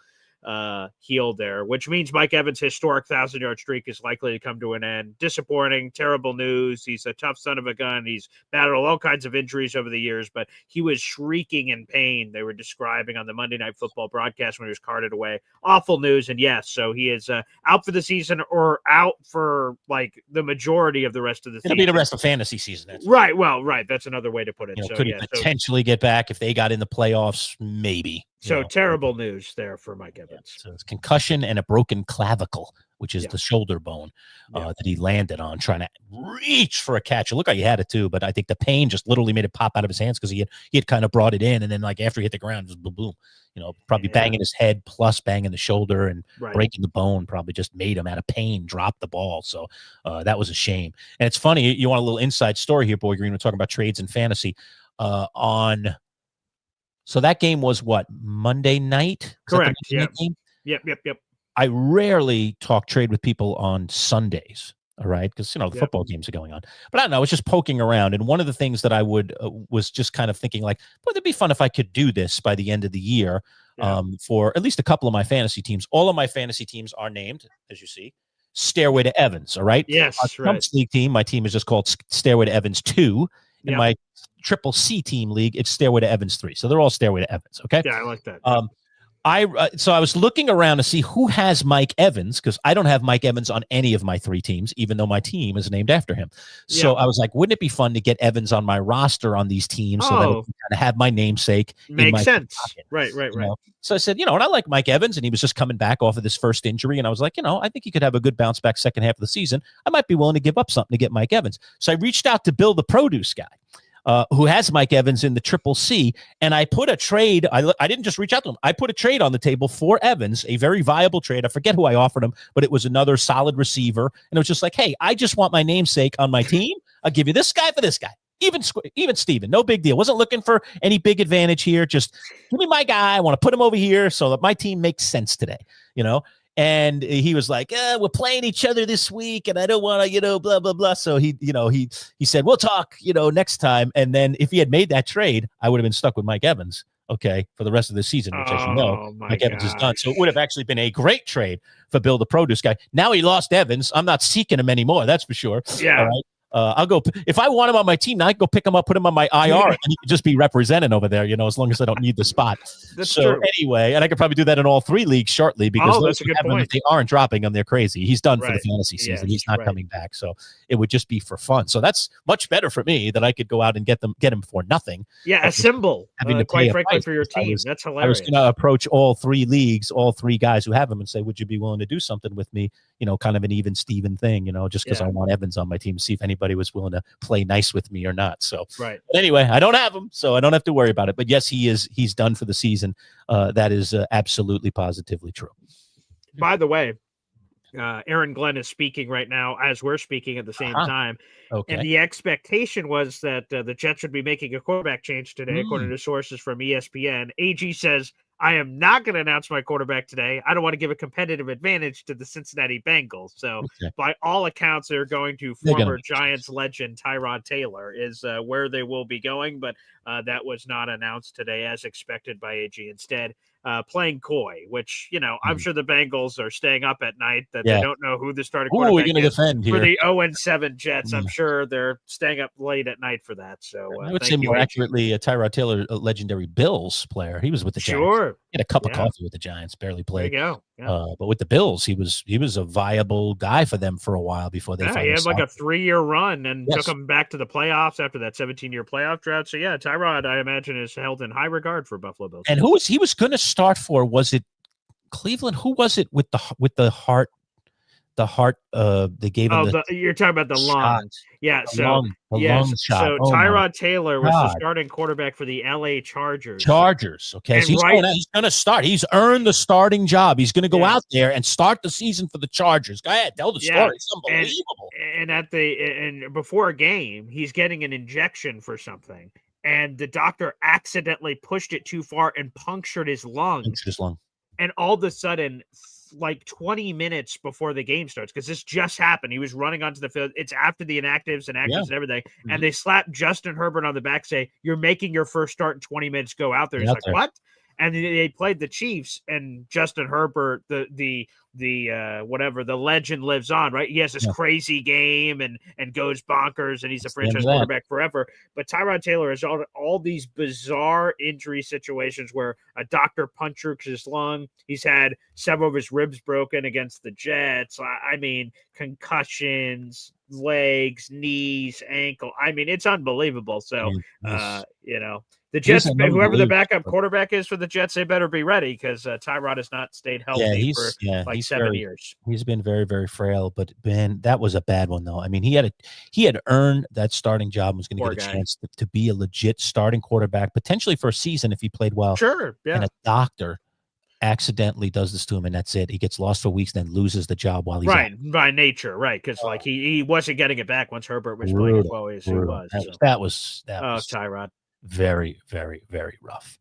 heel there, which means Mike Evans' historic 1,000-yard streak is likely to come to an end. Disappointing, terrible news. He's a tough son of a gun. He's battled all kinds of injuries over the years, but he was shrieking in pain. They were describing on the Monday Night Football broadcast when he was carted away. Awful news. And yes, so he is out for the season, or out for like the majority of the rest of the season. It'll be the rest of fantasy season. Right. Well, right. That's another way to put it. Could he potentially get back if they got in the playoffs? Maybe. So terrible news there for Mike Evans. So it's concussion and a broken clavicle, which is the shoulder bone that he landed on, trying to reach for a catch. It looked like he had it too, but I think the pain just literally made it pop out of his hands because he had kind of brought it in, and then like after he hit the ground, just boom, boom. Probably banging his head plus banging the shoulder and breaking the bone probably just made him out of pain drop the ball. So that was a shame. And it's funny, you want a little inside story here, Boy Green. We're talking about trades and fantasy So that game was what, Monday night? Correct. Yep. I rarely talk trade with people on Sundays. All right. Because, the football games are going on. But I don't know. I was just poking around. And one of the things that I was just kind of thinking like, well, it'd be fun if I could do this by the end of the year for at least a couple of my fantasy teams. All of my fantasy teams are named, as you see, Stairway to Evans. All right. Yes. Our League team, my team is just called Stairway to Evans 2. In my Triple C team league, it's Stairway to Evans 3. So they're all Stairway to Evans. Okay. Yeah, I like that. So I was looking around to see who has Mike Evans, because I don't have Mike Evans on any of my 3 teams, even though my team is named after him. So I was like, wouldn't it be fun to get Evans on my roster on these teams so that I can kind of have my namesake? Makes sense. Right. So I said, and I like Mike Evans, and he was just coming back off of this first injury. And I was like, I think he could have a good bounce back second half of the season. I might be willing to give up something to get Mike Evans. So I reached out to Bill, the produce guy. Who has Mike Evans in the Triple C, and I put a trade. I didn't just reach out to him. I put a trade on the table for Evans, a very viable trade. I forget who I offered him, but it was another solid receiver. And it was just like, hey, I just want my namesake on my team. I'll give you this guy for this guy. Even Steven, no big deal. Wasn't looking for any big advantage here. Just give me my guy. I want to put him over here so that my team makes sense today, And he was like, we're playing each other this week, and I don't want to, blah, blah, blah. So he said, we'll talk, next time. And then if he had made that trade, I would have been stuck with Mike Evans, for the rest of the season, which, as you know, Mike Evans is done. So it would have actually been a great trade for Bill, the produce guy. Now he lost Evans. I'm not seeking him anymore. That's for sure. Yeah. All right. I'll go if I want him on my team. Now I can go pick him up, put him on my IR, and he can just be represented over there. As long as I don't need the spot. That's true. Anyway, and I could probably do that in all 3 leagues shortly because that's a good point. If they aren't dropping him, they're crazy. He's done for the fantasy season. He's not coming back, so it would just be for fun. So that's much better for me that I could go out and get him for nothing. Yeah, assemble. Quite frankly, for your team. That's hilarious. I was going to approach all 3 leagues, all 3 guys who have him, and say, would you be willing to do something with me? Kind of an even Steven thing. Just because I want Evans on my team, see if anybody was willing to play nice with me or not. So but anyway, I don't have him, so I don't have to worry about it. But yes, he's done for the season. That is absolutely positively true. By the way, Aaron Glenn is speaking right now as we're speaking at the same time. Okay. And the expectation was that the Jets would be making a quarterback change today, according to sources from ESPN. AG says, I am not going to announce my quarterback today. I don't want to give a competitive advantage to the Cincinnati Bengals. So by all accounts, they're going to former Giants legend Tyrod Taylor is where they will be going. But that was not announced today as expected by AG. Instead, playing coy, which, I'm sure the Bengals are staying up at night that they don't know who the starting quarterback is defend here? For the 0-7 Jets. I'm sure they're staying up late at night for that. So I would say more accurately, Tyrod Taylor, a legendary Bills player. He was with the Giants. Sure. He had a cup of coffee with the Giants, barely played. There you go. But with the Bills, he was a viable guy for them for a while before they he had like a 3-year run and took them back to the playoffs after that 17-year playoff drought. So Tyrod, I imagine, is held in high regard for Buffalo Bills. And he was going to start for? Was it Cleveland? Who was it with the heart? the heart. They gave him you're talking about the shot. lungs. Yeah. The So lung shot. So Oh Tyrod Taylor was the God. starting quarterback for the LA Chargers. Okay, so he's going to start. He's earned the starting job. He's going to go out there and start the season for the Chargers. Go ahead, tell the story. It's unbelievable. And before a game, he's getting an injection for something, and the doctor accidentally pushed it too far and punctured his lung. And all of a sudden, like 20 minutes before the game starts, because this just happened. He was running onto the field. It's after the inactives and everything. Mm-hmm. And they slapped Justin Herbert on the back, say, "You're making your first start in 20 minutes. Go out there." He's like, "What?" And they played the Chiefs, and Justin Herbert, the whatever, the legend lives on, right? He has this crazy game and goes bonkers, and he's a franchise quarterback forever. But Tyrod Taylor has all these bizarre injury situations where a doctor punctures his lung. He's had several of his ribs broken against the Jets. I mean, concussions, legs, knees, ankle. I mean, it's unbelievable. So, the Jets, whoever the backup quarterback is for the Jets, they better be ready, because Tyrod has not stayed healthy for 7 years. He's been very, very frail, but man, that was a bad one though. I mean, he had earned that starting job and was going to get a chance to be a legit starting quarterback, potentially for a season if he played well. Sure, yeah. And a doctor accidentally does this to him, and that's it. He gets lost for weeks, then loses the job while he's out. By nature, right? Because he wasn't getting it back once Herbert was playing as well as he was. That was Tyrod. Very, very, very rough.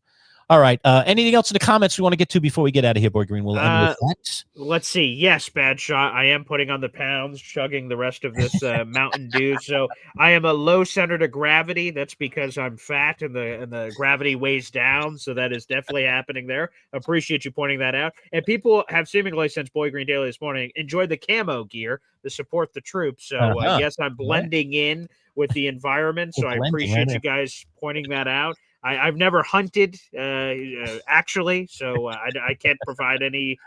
All right. Anything else in the comments we want to get to before we get out of here, Boy Green? We'll end with that. Let's see. Yes, bad shot. I am putting on the pounds, chugging the rest of this Mountain Dew. So I am a low center to gravity. That's because I'm fat and the gravity weighs down. So that is definitely happening there. Appreciate you pointing that out. And people have seemingly, since Boy Green Daily this morning, enjoyed the camo gear to support the troops. So yes, I'm blending in with the environment. So I appreciate you guys pointing that out. I've never hunted, actually, so I can't provide any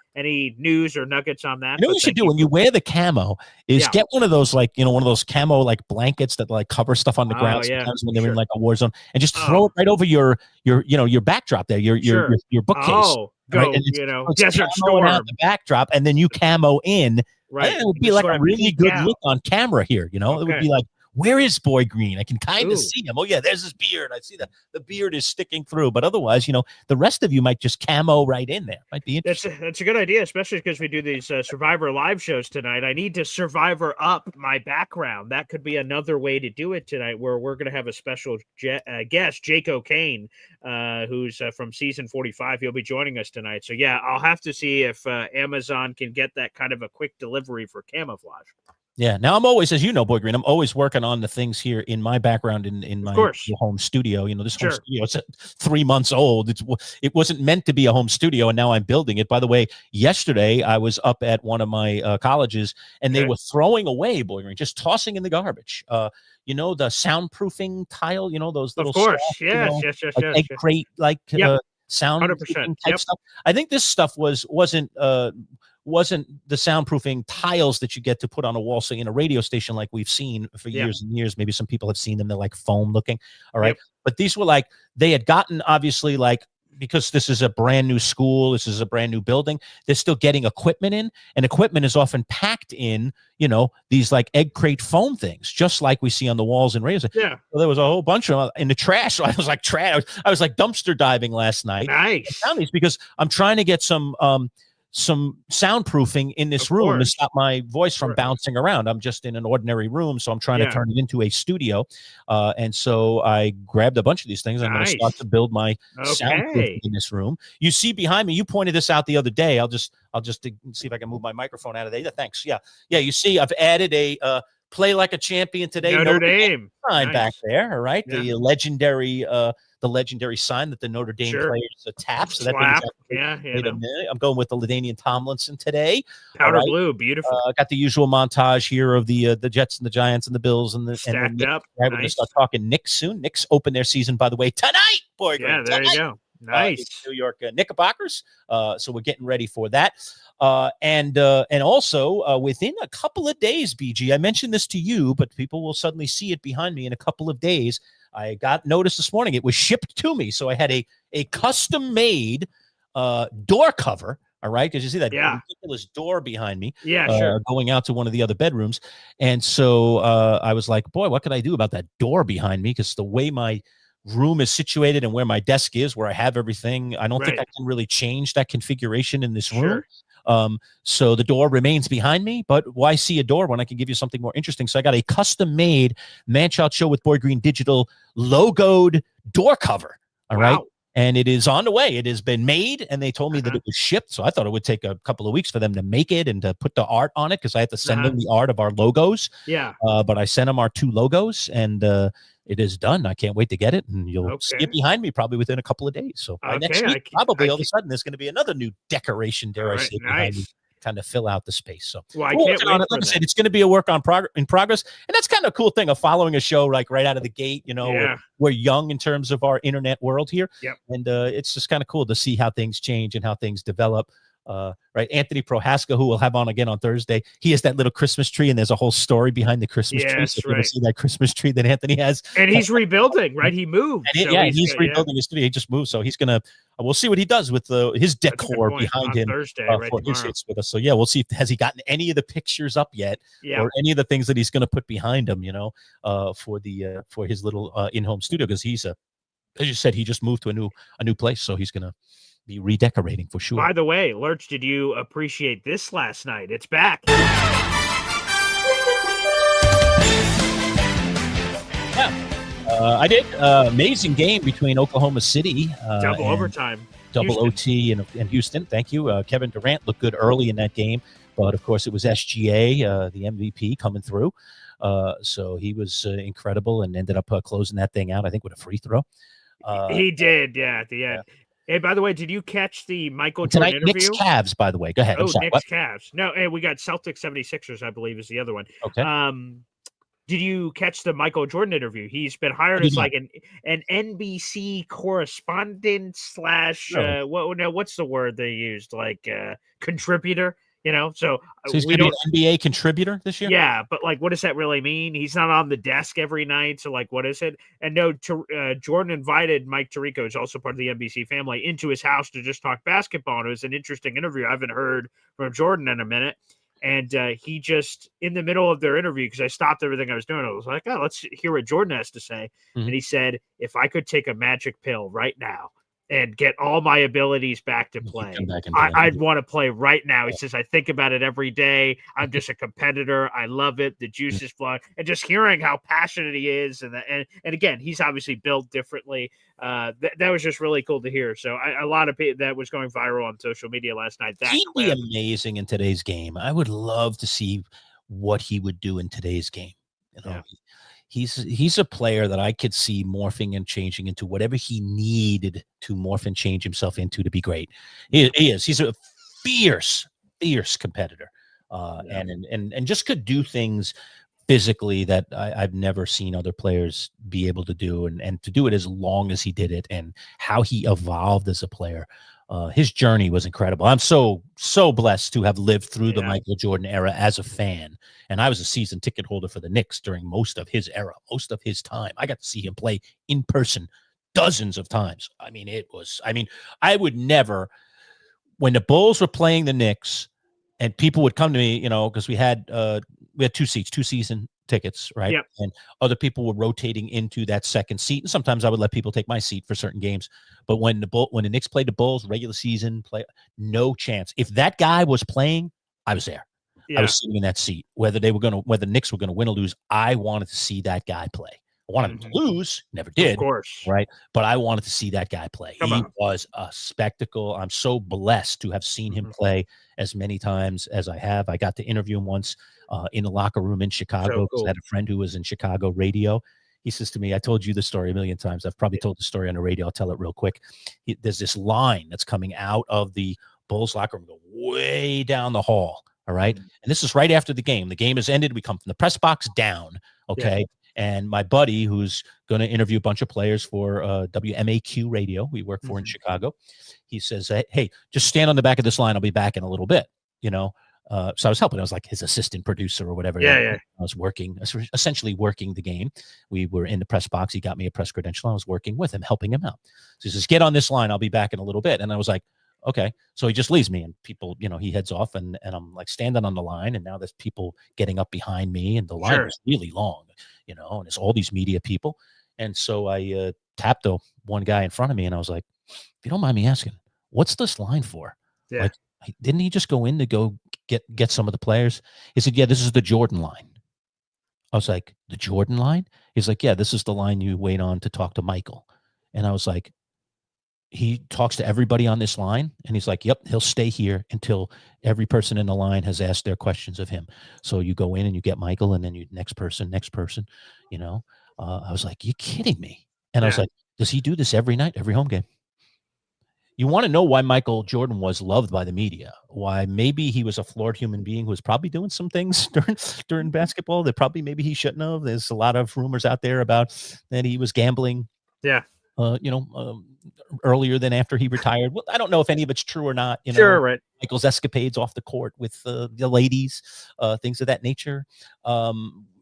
news or nuggets on that. You know what you should do when you wear the camo is get one of those one of those camo blankets that cover stuff on the ground sometimes when they're in a war zone, and just throw it right over your backdrop there, your bookcase. Oh, go, right? Desert Storm the backdrop, and then you camo in. Right, it would be like a really good look on camera here. It would be like, where is Boy Green? I can kind of see him. Oh, yeah, there's his beard. I see the beard is sticking through. But otherwise, the rest of you might just camo right in there. Might be interesting. That's a good idea, especially because we do these Survivor live shows tonight. I need to Survivor up my background. That could be another way to do it tonight, where we're going to have a special guest, Jake O'Kane, who's from season 45. He'll be joining us tonight. So, yeah, I'll have to see if Amazon can get that kind of a quick delivery for camouflage. Yeah. Now I'm always, as you know, Boy Green, I'm always working on the things here in my background in my home studio. This home studio, it's 3 months old. It wasn't meant to be a home studio, and now I'm building it. By the way, yesterday I was up at one of my colleges, and they were throwing away, Boy Green, just tossing in the garbage. The soundproofing tile, those little. Of course, stuff, yes. Egg crate, sound 100%. type stuff. I think this stuff wasn't the soundproofing tiles that you get to put on a wall, so in a radio station like we've seen for years and years. Maybe some people have seen them. They're like foam looking. All right. But these were they had gotten, obviously, because this is a brand new school, this is a brand new building, they're still getting equipment in, and equipment is often packed in, these egg crate foam things, just like we see on the walls in radio. Yeah. So there was a whole bunch of them in the trash. So I was like, I was like dumpster diving last night. Nice. I found these because I'm trying to get some soundproofing in this room to stop my voice from bouncing around. I'm just in an ordinary room, so I'm trying to turn it into a studio. And so I grabbed a bunch of these things. I'm going to start to build my soundproofing in this room. You see behind me, you pointed this out the other day. I'll just see if I can move my microphone out of there. Thanks. Yeah. You see, I've added a play like a champion today. Notre Dame sign back there. All right. Yeah. The legendary sign that the Notre Dame players tap. So that I'm going with the LaDainian Tomlinson today. Powder blue, beautiful. Got the usual montage here of the Jets and the Giants and the Bills and the stacked up. Right, we're going to start talking Knicks soon. Knicks open their season, by the way, tonight. Boy, yeah, there you go. Nice. New York Knickerbockers. So we're getting ready for that. And also within a couple of days, BG, I mentioned this to you, but people will suddenly see it behind me in a couple of days. I got notice this morning. It was shipped to me. So I had a custom made door cover All right, because you see that Yeah. ridiculous door behind me. Yeah, sure. Going out to one of the other bedrooms, and so I was like, boy, what could I do about that door behind me? Because the way my room is situated and where my desk is, where I have everything, I don't think I can really change that configuration in this room. So the door remains behind me, but why see a door when I can give you something more interesting? So I got a custom-made Manchild Show with Boy Green digital logoed door cover. All right. And it is on the way. It has been made, and they told me that it was shipped. So I thought it would take a couple of weeks for them to make it and to put the art on it, because I had to send them the art of our logos. Yeah. But I sent them our 2 logos, and it is done. I can't wait to get it, and you'll see it behind me probably within a couple of days. So by next week, probably all of a sudden, there's going to be another new decoration, dare I say, behind me, kind of fill out the space. So I can't wait like I said, it's going to be a work in progress, and that's kind of a cool thing of following a show like right out of the gate. You know, we're young in terms of our internet world here, and it's just kind of cool to see how things change and how things develop. Right, Anthony Prohaska, who we'll have on again on Thursday, he has that little Christmas tree, and there's a whole story behind the Christmas tree. So you're going to see that Christmas tree that Anthony has, and he's rebuilding. Right, he moved. He's rebuilding his studio. He just moved, so he's gonna. We'll see what he does with his decor behind him Thursday, for his hits with us. So we'll see. Has he gotten any of the pictures up yet, or any of the things that he's going to put behind him? You know, for his little in-home studio, because he's as you said, he just moved to a new place, so he's gonna be redecorating for sure. By the way, Lerch, did you appreciate this last night? It's back. I did. Amazing game between Oklahoma City. Double overtime. Double OT in Houston. Thank you. Kevin Durant looked good early in that game, but of course it was SGA, the MVP, coming through. So he was incredible and ended up closing that thing out, I think, with a free throw. He did, at the end. Hey, by the way, did you catch the Michael Jordan interview? Knicks Cavs, by the way. Go ahead. Oh, Knicks Cavs. No, and we got Celtics 76ers, I believe, is the other one. Okay. Did you catch the Michael Jordan interview? He's been hired as like an NBC correspondent / what's the word they used? Like contributor. You know, so he's going to be an NBA contributor this year? Yeah, but like, what does that really mean? He's not on the desk every night. So like, what is it? And no, Jordan invited Mike Tirico, who's also part of the NBC family, into his house to just talk basketball. And it was an interesting interview. I haven't heard from Jordan in a minute. And he just, in the middle of their interview, because I stopped everything I was doing, I was like, oh, let's hear what Jordan has to say. Mm-hmm. And he said, if I could take a magic pill right now and get all my abilities back to play, I'd want to play right now. He says, I think about it every day. I'm just a competitor. I love it. The juice is flowing. And just hearing how passionate he is. And again, he's obviously built differently. That was just really cool to hear. So a lot of people, that was going viral on social media last night. He'd be amazing in today's game. I would love to see what he would do in today's game. You know? Yeah. He's a player that I could see morphing and changing into whatever he needed to morph and change himself into to be great. He is. He's a fierce competitor, and just could do things physically that I've never seen other players be able to do, and to do it as long as he did it, and how he evolved as a player. His journey was incredible. I'm so blessed to have lived through the Michael Jordan era as a fan. And I was a season ticket holder for the Knicks during most of his era, most of his time. I got to see him play in person dozens of times. I mean, I would never, when the Bulls were playing the Knicks and people would come to me, you know, because we had 2 season tickets, right? Yep. And other people were rotating into that second seat. And sometimes I would let people take my seat for certain games. But when the Knicks played the Bulls, regular season play, no chance. If that guy was playing, I was there. Yeah. I was sitting in that seat. Whether the Knicks were going to win or lose, I wanted to see that guy play. I wanted him to lose, never did, of course, right? But I wanted to see that guy play. He was a spectacle. I'm so blessed to have seen him play as many times as I have. I got to interview him once in the locker room in Chicago. So cool. I had a friend who was in Chicago radio. He says to me, I told you the story a million times. I've probably told the story on the radio. I'll tell it real quick. There's this line that's coming out of the Bulls locker room, go way down the hall. All right. And this is right after the game. The game has ended. We come from the press box down. Okay. Yeah. And my buddy, who's going to interview a bunch of players for WMAQ radio, we work for in Chicago, he says, hey, just stand on the back of this line. I'll be back in a little bit, you know. So I was helping. I was like his assistant producer or whatever. I was essentially working the game. We were in the press box. He got me a press credential. I was working with him, helping him out. So he says, get on this line. I'll be back in a little bit. And I was like, okay. So he just leaves me, and people, he heads off, and I'm like standing on the line, and now there's people getting up behind me, and the line is really long, and there's all these media people. And so I tapped the one guy in front of me, and I was like, if you don't mind me asking, what's this line for? Yeah. Like, didn't he just go in to go get some of the players? He said, yeah, this is the Jordan line. I was like, the Jordan line? He's like, yeah, this is the line you wait on to talk to Michael. And I was like, he talks to everybody on this line, and he's like, yep, he'll stay here until every person in the line has asked their questions of him. So you go in and you get Michael, and then you next person. I was like, you kidding me? And I was like, does he do this every night, every home game? You want to know why Michael Jordan was loved by the media, why maybe he was a flawed human being who was probably doing some things during basketball that probably maybe he shouldn't have. There's a lot of rumors out there about that he was gambling. Yeah. Earlier than after he retired. Well, I don't know if any of it's true or not. Sure, right. Michael's escapades off the court with the ladies, things of that nature.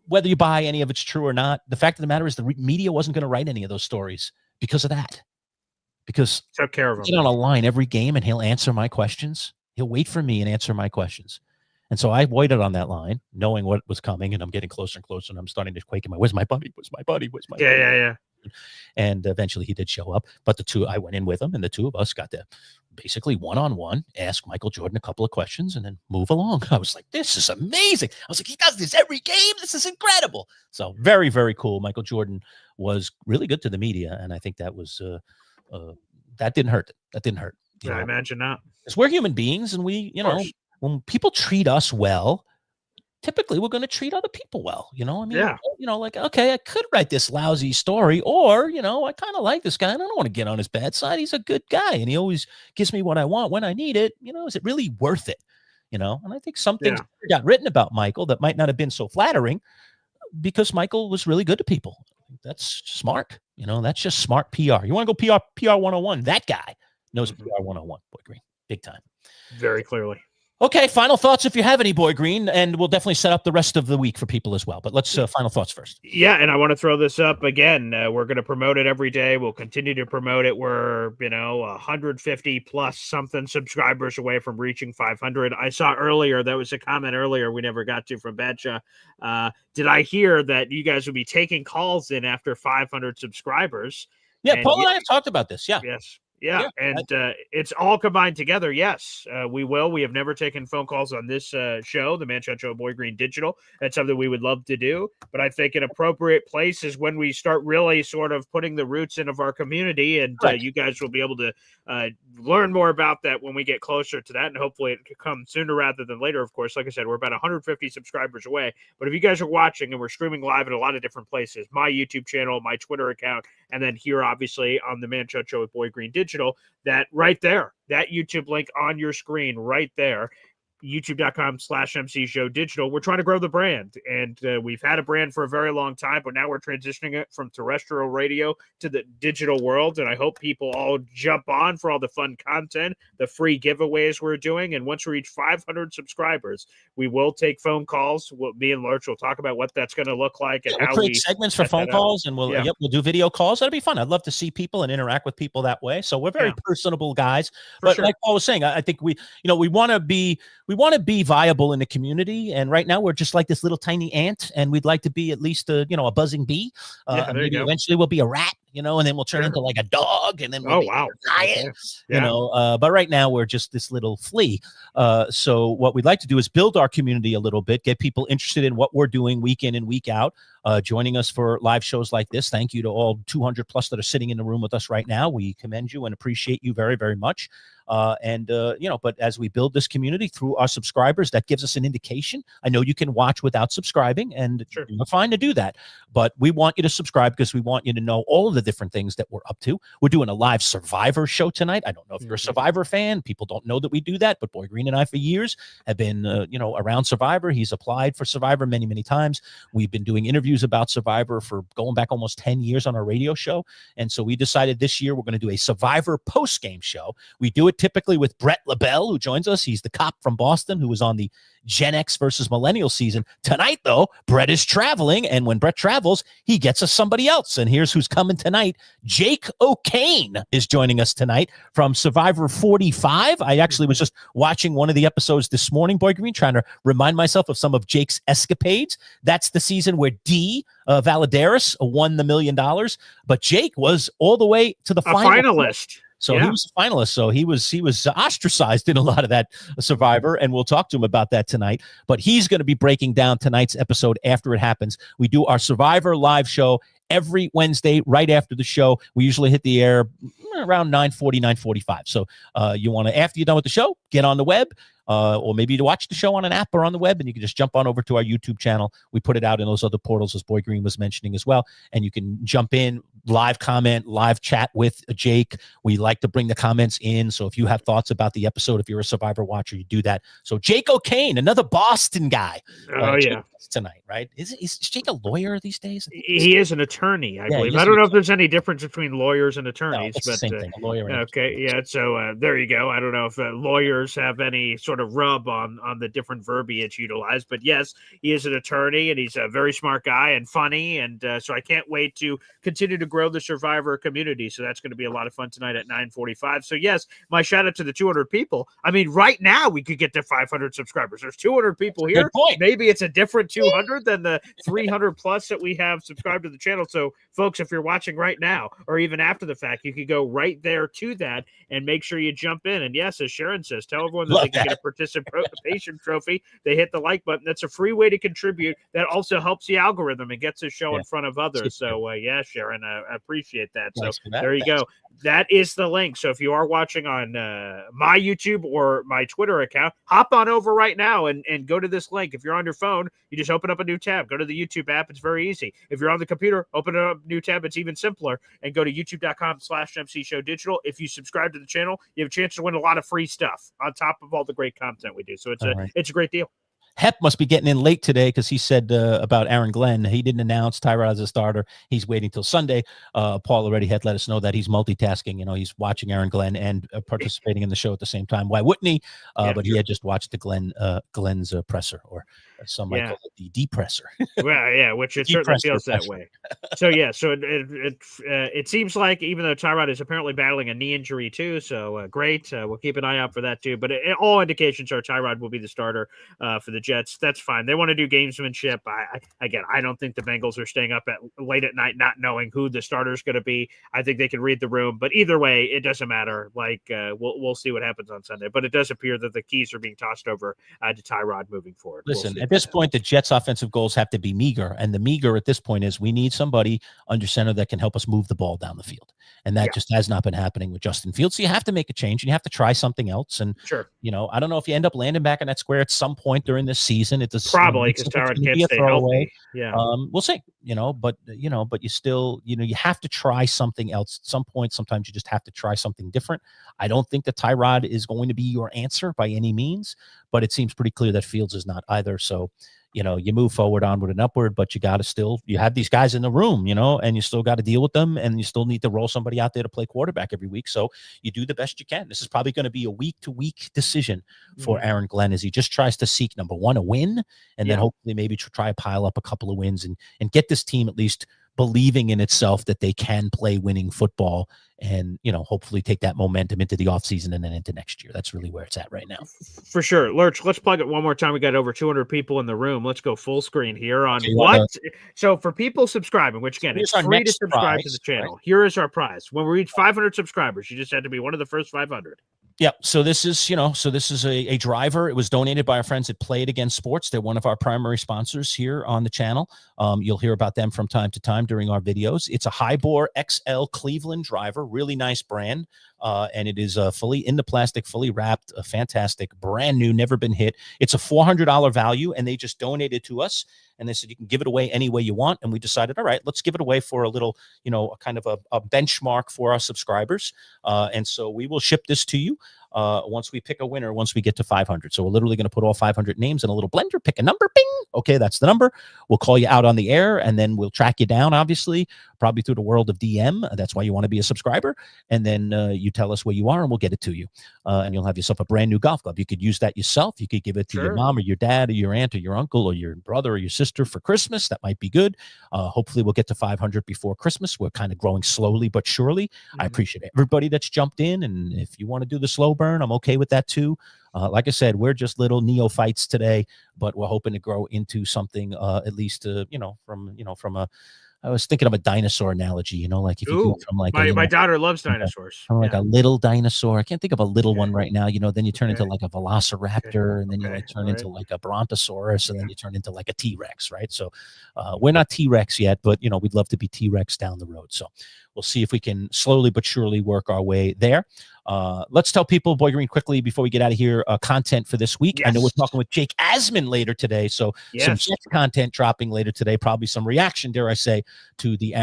Whether you buy any of it's true or not, the fact of the matter is the media wasn't going to write any of those stories because of that. Because took care of him. Get on a line every game, and he'll answer my questions. He'll wait for me and answer my questions. And so I waited on that line, knowing what was coming, and I'm getting closer and closer, and I'm starting to quake in my, where's my buddy? Where's my buddy? Where's my buddy? Yeah. And eventually he did show up. But I went in with him, and the two of us got to basically one-on-one ask Michael Jordan a couple of questions and then move along. I was like, this is amazing. I was like, he does this every game. This is incredible. So very, very cool. Michael Jordan was really good to the media, and I think that was that didn't hurt. That didn't hurt. I imagine not. Because we're human beings, and we, when people treat us well, typically we're going to treat other people well. Like, okay, I could write this lousy story, or, I kind of like this guy, and I don't want to get on his bad side. He's a good guy, and he always gives me what I want when I need it. Is it really worth it? And I think some things got written about Michael that might not have been so flattering because Michael was really good to people. That's smart. That's just smart PR. You want to go PR 101? That guy knows PR 101, Boy Green, big time. Very clearly. Okay, final thoughts if you have any, Boy Green, and we'll definitely set up the rest of the week for people as well. But let's final thoughts first. Yeah, and I want to throw this up again. We're going to promote it every day. We'll continue to promote it. We're 150 plus something subscribers away from reaching 500. I saw earlier, there was a comment earlier we never got to from Badshaw. Did I hear that you guys will be taking calls in after 500 subscribers? Yeah, Paul and I have talked about this. Yeah. Yes. Yeah, and it's all combined together. Yes, we will. We have never taken phone calls on this show, the Manchild Show Boy Green Digital. That's something we would love to do. But I think an appropriate place is when we start really sort of putting the roots in of our community, and you guys will be able to learn more about that when we get closer to that. And hopefully it could come sooner rather than later, of course. Like I said, we're about 150 subscribers away. But if you guys are watching, and we're streaming live in a lot of different places, my YouTube channel, my Twitter account, and then here, obviously, on the Manchild Show with Boy Green Digital, that right there, that YouTube link on your screen right there, youtube.com/MC Show Digital. We're trying to grow the brand, and we've had a brand for a very long time, but now we're transitioning it from terrestrial radio to the digital world. And I hope people all jump on for all the fun content, the free giveaways we're doing. And once we reach 500 subscribers, we will take phone calls. Me and Lerch will talk about what that's going to look like and we'll how create we segments for phone calls, and we'll do video calls. That'll be fun. I'd love to see people and interact with people that way. So we're very personable guys. But like Paul was saying, I think we want to be viable in the community, and right now we're just like this little tiny ant, and we'd like to be at least a buzzing bee. Maybe eventually we'll be a rat, and then we'll turn into like a dog, and then we'll be a lion, but right now we're just this little flea. So what we'd like to do is build our community a little bit, get people interested in what we're doing week in and week out, joining us for live shows like this. Thank you to all 200 plus that are sitting in the room with us right now. We commend you and appreciate you very, very much. But as we build this community through our subscribers, that gives us an indication. I know you can watch without subscribing, and you're fine to do that, but we want you to subscribe because we want you to know all of the different things that we're up to. We're doing a live Survivor show tonight. I don't know if you're a Survivor fan. People don't know that we do that, but Boy Green and I for years have been, around Survivor. He's applied for Survivor many, many times. We've been doing interviews about Survivor for going back almost 10 years on our radio show. And so we decided this year we're going to do a Survivor post-game show. We do it typically with Brett LaBelle, who joins us. He's the cop from Boston who was on the Gen X versus Millennial season. Tonight, though, Brett is traveling, and when Brett travels, he gets us somebody else. And here's who's coming tonight. tonight. Jake O'Kane is joining us tonight from Survivor 45. I actually was just watching one of the episodes this morning, Boy Green, trying to remind myself of some of Jake's escapades. That's the season where Valadares won the $1 million, but Jake was all the way to the finalist. So he was a finalist. So he was ostracized in a lot of that Survivor, and we'll talk to him about that tonight. But he's going to be breaking down tonight's episode after it happens. We do our Survivor live show every Wednesday right after the show. We usually hit the air around 9:40, 9:45. So you want to, after you're done with the show, get on the web. Or maybe to watch the show on an app or on the web, and you can just jump on over to our YouTube channel. We put it out in those other portals, as Boy Green was mentioning as well, and you can jump in, live comment, live chat with Jake. We like to bring the comments in, so if you have thoughts about the episode, if you're a Survivor watcher, you do that. So Jake O'Kane, another Boston guy. Tonight, right? Is Jake a lawyer these days? He is an attorney, I believe. I don't know if there's any difference between lawyers and attorneys. No, it's the same thing, a lawyer. Okay, yeah, so there you go. I don't know if lawyers have any sort of rub on the different verbiage utilized, but yes, he is an attorney, and he's a very smart guy and funny, and so I can't wait to continue to grow the Survivor community. So that's going to be a lot of fun tonight at 9:45. So yes, my shout out to the 200 people. I mean, right now we could get to 500 subscribers. There's 200 people here. Good point. Maybe it's a different 200 than the 300 plus that we have subscribed to the channel. So folks, if you're watching right now or even after the fact, you could go right there to that and make sure you jump in. And yes, as Sharon says, tell everyone that they can get a participation trophy. They hit the like button. That's a free way to contribute. That also helps the algorithm and gets the show in front of others. So yeah, Sharon, I appreciate that. So there you go. That is the link. So if you are watching on my YouTube or my Twitter account, hop on over right now and go to this link. If you're on your phone, you just open up a new tab. Go to the YouTube app. It's very easy. If you're on the computer, open up a new tab. It's even simpler. And go to youtube.com/MC Show Digital. If you subscribe to the channel, you have a chance to win a lot of free stuff on top of all the great content we do. So it's a great deal. Hep must be getting in late today because he said about Aaron Glenn. He didn't announce Tyrod as a starter. He's waiting till Sunday. Paul already had let us know that he's multitasking. You know, he's watching Aaron Glenn and participating in the show at the same time. Why wouldn't he? But he had just watched the Glenn's presser, or some might call it the depressor. Well, yeah, which it certainly feels that way. So yeah, so it seems like, even though Tyrod is apparently battling a knee injury too, so great. We'll keep an eye out for that too. But all indications are Tyrod will be the starter for the Jets. That's fine. They want to do gamesmanship. I don't think the Bengals are staying up late at night not knowing who the starter is going to be. I think they can read the room. But either way, it doesn't matter. Like we'll see what happens on Sunday. But it does appear that the keys are being tossed over to Tyrod moving forward. Listen, at this point, the Jets' offensive goals have to be meager, and the meager at this point is we need somebody under center that can help us move the ball down the field, and that just has not been happening with Justin Fields. So you have to make a change, and you have to try something else. And you know, I don't know if you end up landing back in that square at some point during this season. It's probably because Tyrod can't stay healthy. Yeah, we'll see. But you still, you have to try something else at some point. Sometimes you just have to try something different. I don't think that Tyrod is going to be your answer by any means, but it seems pretty clear that Fields is not either. So, you move forward, onward and upward, but you have these guys in the room, and you still got to deal with them, and you still need to roll somebody out there to play quarterback every week. So you do the best you can. This is probably going to be a week-to-week decision for Aaron Glenn as he just tries to seek, number one, a win, and then hopefully maybe try to pile up a couple of wins and get this team at least believing in itself that they can play winning football and, hopefully take that momentum into the offseason and then into next year. That's really where it's at right now. For sure. Lurch, let's plug it one more time. We got over 200 people in the room. Let's go full screen here on what? So for people subscribing, which again, it's free to subscribe to the channel. Right? Here is our prize. When we reach 500 subscribers, you just had to be one of the first 500. Yeah. So this is, a driver. It was donated by our friends at Play It Again Sports. They're one of our primary sponsors here on the channel. You'll hear about them from time to time during our videos. It's a Hybor XL Cleveland driver, really nice brand. And it is fully in the plastic, fully wrapped, fantastic, brand new, never been hit. It's a $400 value, and they just donated to us. And they said, you can give it away any way you want. And we decided, all right, let's give it away for a little, kind of a benchmark for our subscribers. And so we will ship this to you. once we pick a winner, once we get to 500. So we're literally going to put all 500 names in a little blender, pick a number, bing. Okay, that's the number. We'll call you out on the air, and then we'll track you down, obviously, probably through the world of DM. That's why you want to be a subscriber. And then you tell us where you are, and we'll get it to you. And you'll have yourself a brand new golf club. You could use that yourself. You could give it to your mom or your dad or your aunt or your uncle or your brother or your sister for Christmas. That might be good. Hopefully we'll get to 500 before Christmas. We're kind of growing slowly but surely. I appreciate everybody that's jumped in. And if you want to do the slow burn, I'm okay with that too. Like I said, we're just little neophytes today, but we're hoping to grow into something, at least, from a, I was thinking of a dinosaur analogy, like if you go from like my daughter loves dinosaurs. From like a little dinosaur. I can't think of a little one right now. Then you turn into like a velociraptor, and then you turn into like a brontosaurus, and then you turn into like a T-Rex, right? So we're not T-Rex yet, but we'd love to be T-Rex down the road. So we'll see if we can slowly but surely work our way there. Let's tell people, Boy Green, quickly before we get out of here, content for this week. I know we're talking with Jake Asman later today, so some Jets content dropping later today. Probably some reaction, dare I say, to the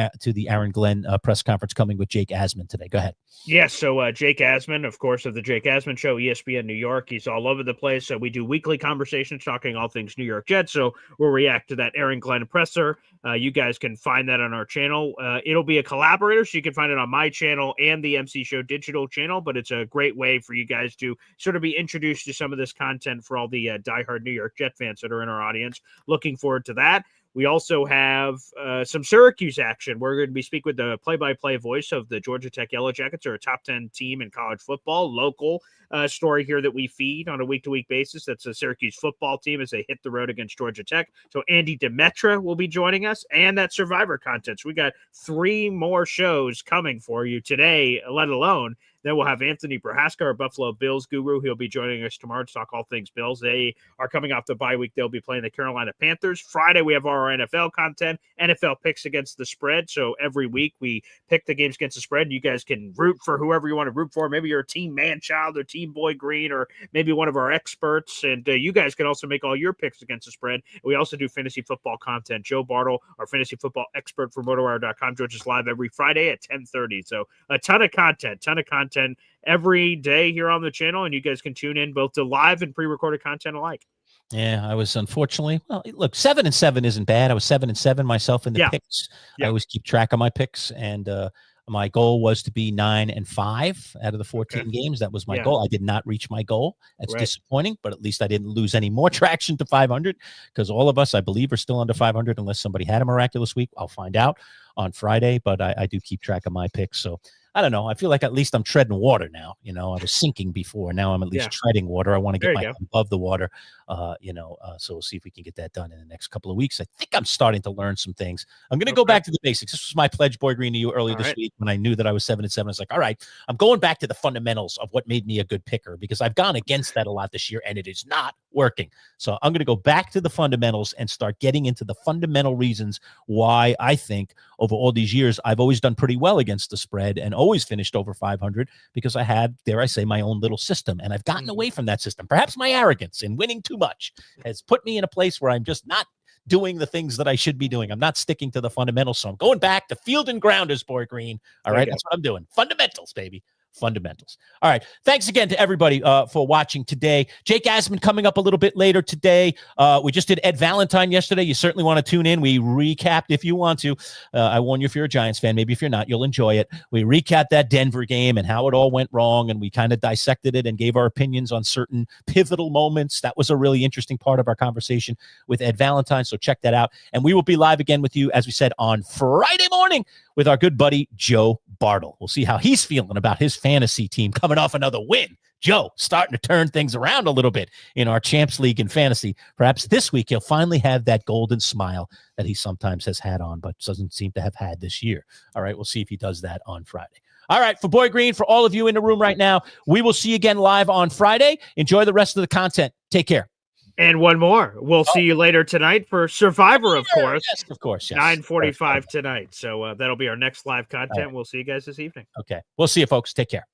Aaron Glenn press conference coming with Jake Asman today. Go ahead. Yes, so Jake Asman, of course, of the Jake Asman Show, ESPN New York. He's all over the place. So we do weekly conversations talking all things New York Jets. So we'll react to that Aaron Glenn presser. You guys can find that on our channel. It'll be a collaborator, so you can find it on my channel and the MC Show digital channel. But it's a great way for you guys to sort of be introduced to some of this content for all the diehard New York Jet fans that are in our audience. Looking forward to that. We also have some Syracuse action. We're going to be speaking with the play-by-play voice of the Georgia Tech Yellow Jackets, or a top 10 team in college football. Local story here that we feed on a week-to-week basis. That's a Syracuse football team as they hit the road against Georgia Tech. So Andy Demetra will be joining us, and that Survivor content. So we got 3 more shows coming for you today, let alone. Then we'll have Anthony Prohaska, our Buffalo Bills guru. He'll be joining us tomorrow to talk all things Bills. They are coming off the bye week. They'll be playing the Carolina Panthers. Friday, we have our NFL content, NFL picks against the spread. So every week we pick the games against the spread. You guys can root for whoever you want to root for. Maybe you're a Team Manchild or Team Boy Green, or maybe one of our experts. And you guys can also make all your picks against the spread. We also do fantasy football content. Joe Bartle, our fantasy football expert for MotorWire.com, joins us live every Friday at 10:30. So a ton of content every day here on the channel, and you guys can tune in both to live and pre-recorded content alike. Yeah, I was unfortunately, look, 7-7 isn't bad. I was 7-7 myself in the picks. I always keep track of my picks, and my goal was to be 9-5 out of the 14 games. That was my goal. I did not reach my goal. That's disappointing, but at least I didn't lose any more traction to 500, because all of us, I believe, are still under 500 unless somebody had a miraculous week. I'll find out on Friday, but I do keep track of my picks. So I don't know. I feel like at least I'm treading water now. I was sinking before. Now I'm at least treading water. I want to get my above the water. So we'll see if we can get that done in the next couple of weeks. I think I'm starting to learn some things. I'm going to go back to the basics. This was my pledge, Boy Green, to you earlier this week when I knew that I was 7-7. I was like, all right, I'm going back to the fundamentals of what made me a good picker, because I've gone against that a lot this year and it is not working. So I'm going to go back to the fundamentals and start getting into the fundamental reasons why I think over all these years I've always done pretty well against the spread and always finished over 500, because I had, dare I say, my own little system, and I've gotten away from that system. Perhaps my arrogance in winning too much has put me in a place where I'm just not doing the things that I should be doing. I'm not sticking to the fundamentals. So I'm going back to field and grounders, Boy Green. All right. That's what I'm doing. Fundamentals, baby. Fundamentals. All right. Thanks again to everybody for watching today. Jake Asman coming up a little bit later today. We just did Ed Valentine yesterday. You certainly want to tune in. We recapped, if you want to. I warn you, if you're a Giants fan, maybe if you're not, you'll enjoy it. We recapped that Denver game and how it all went wrong, and we kind of dissected it and gave our opinions on certain pivotal moments. That was a really interesting part of our conversation with Ed Valentine, so check that out. And we will be live again with you, as we said, on Friday morning with our good buddy Joe Bartle. We'll see how he's feeling about his fantasy team coming off another win. Joe starting to turn things around a little bit in our Champs League in fantasy. Perhaps this week he'll finally have that golden smile that he sometimes has had on, but doesn't seem to have had this year. All right, we'll see if he does that on Friday. All right, for Boy Green, for all of you in the room right now, we will see you again live on Friday. Enjoy the rest of the content. Take care. And one more. We'll see you later tonight for Survivor, of course. Yes, of course. Yes. 9:45 tonight. So that'll be our next live content. Right. We'll see you guys this evening. Okay. We'll see you, folks. Take care.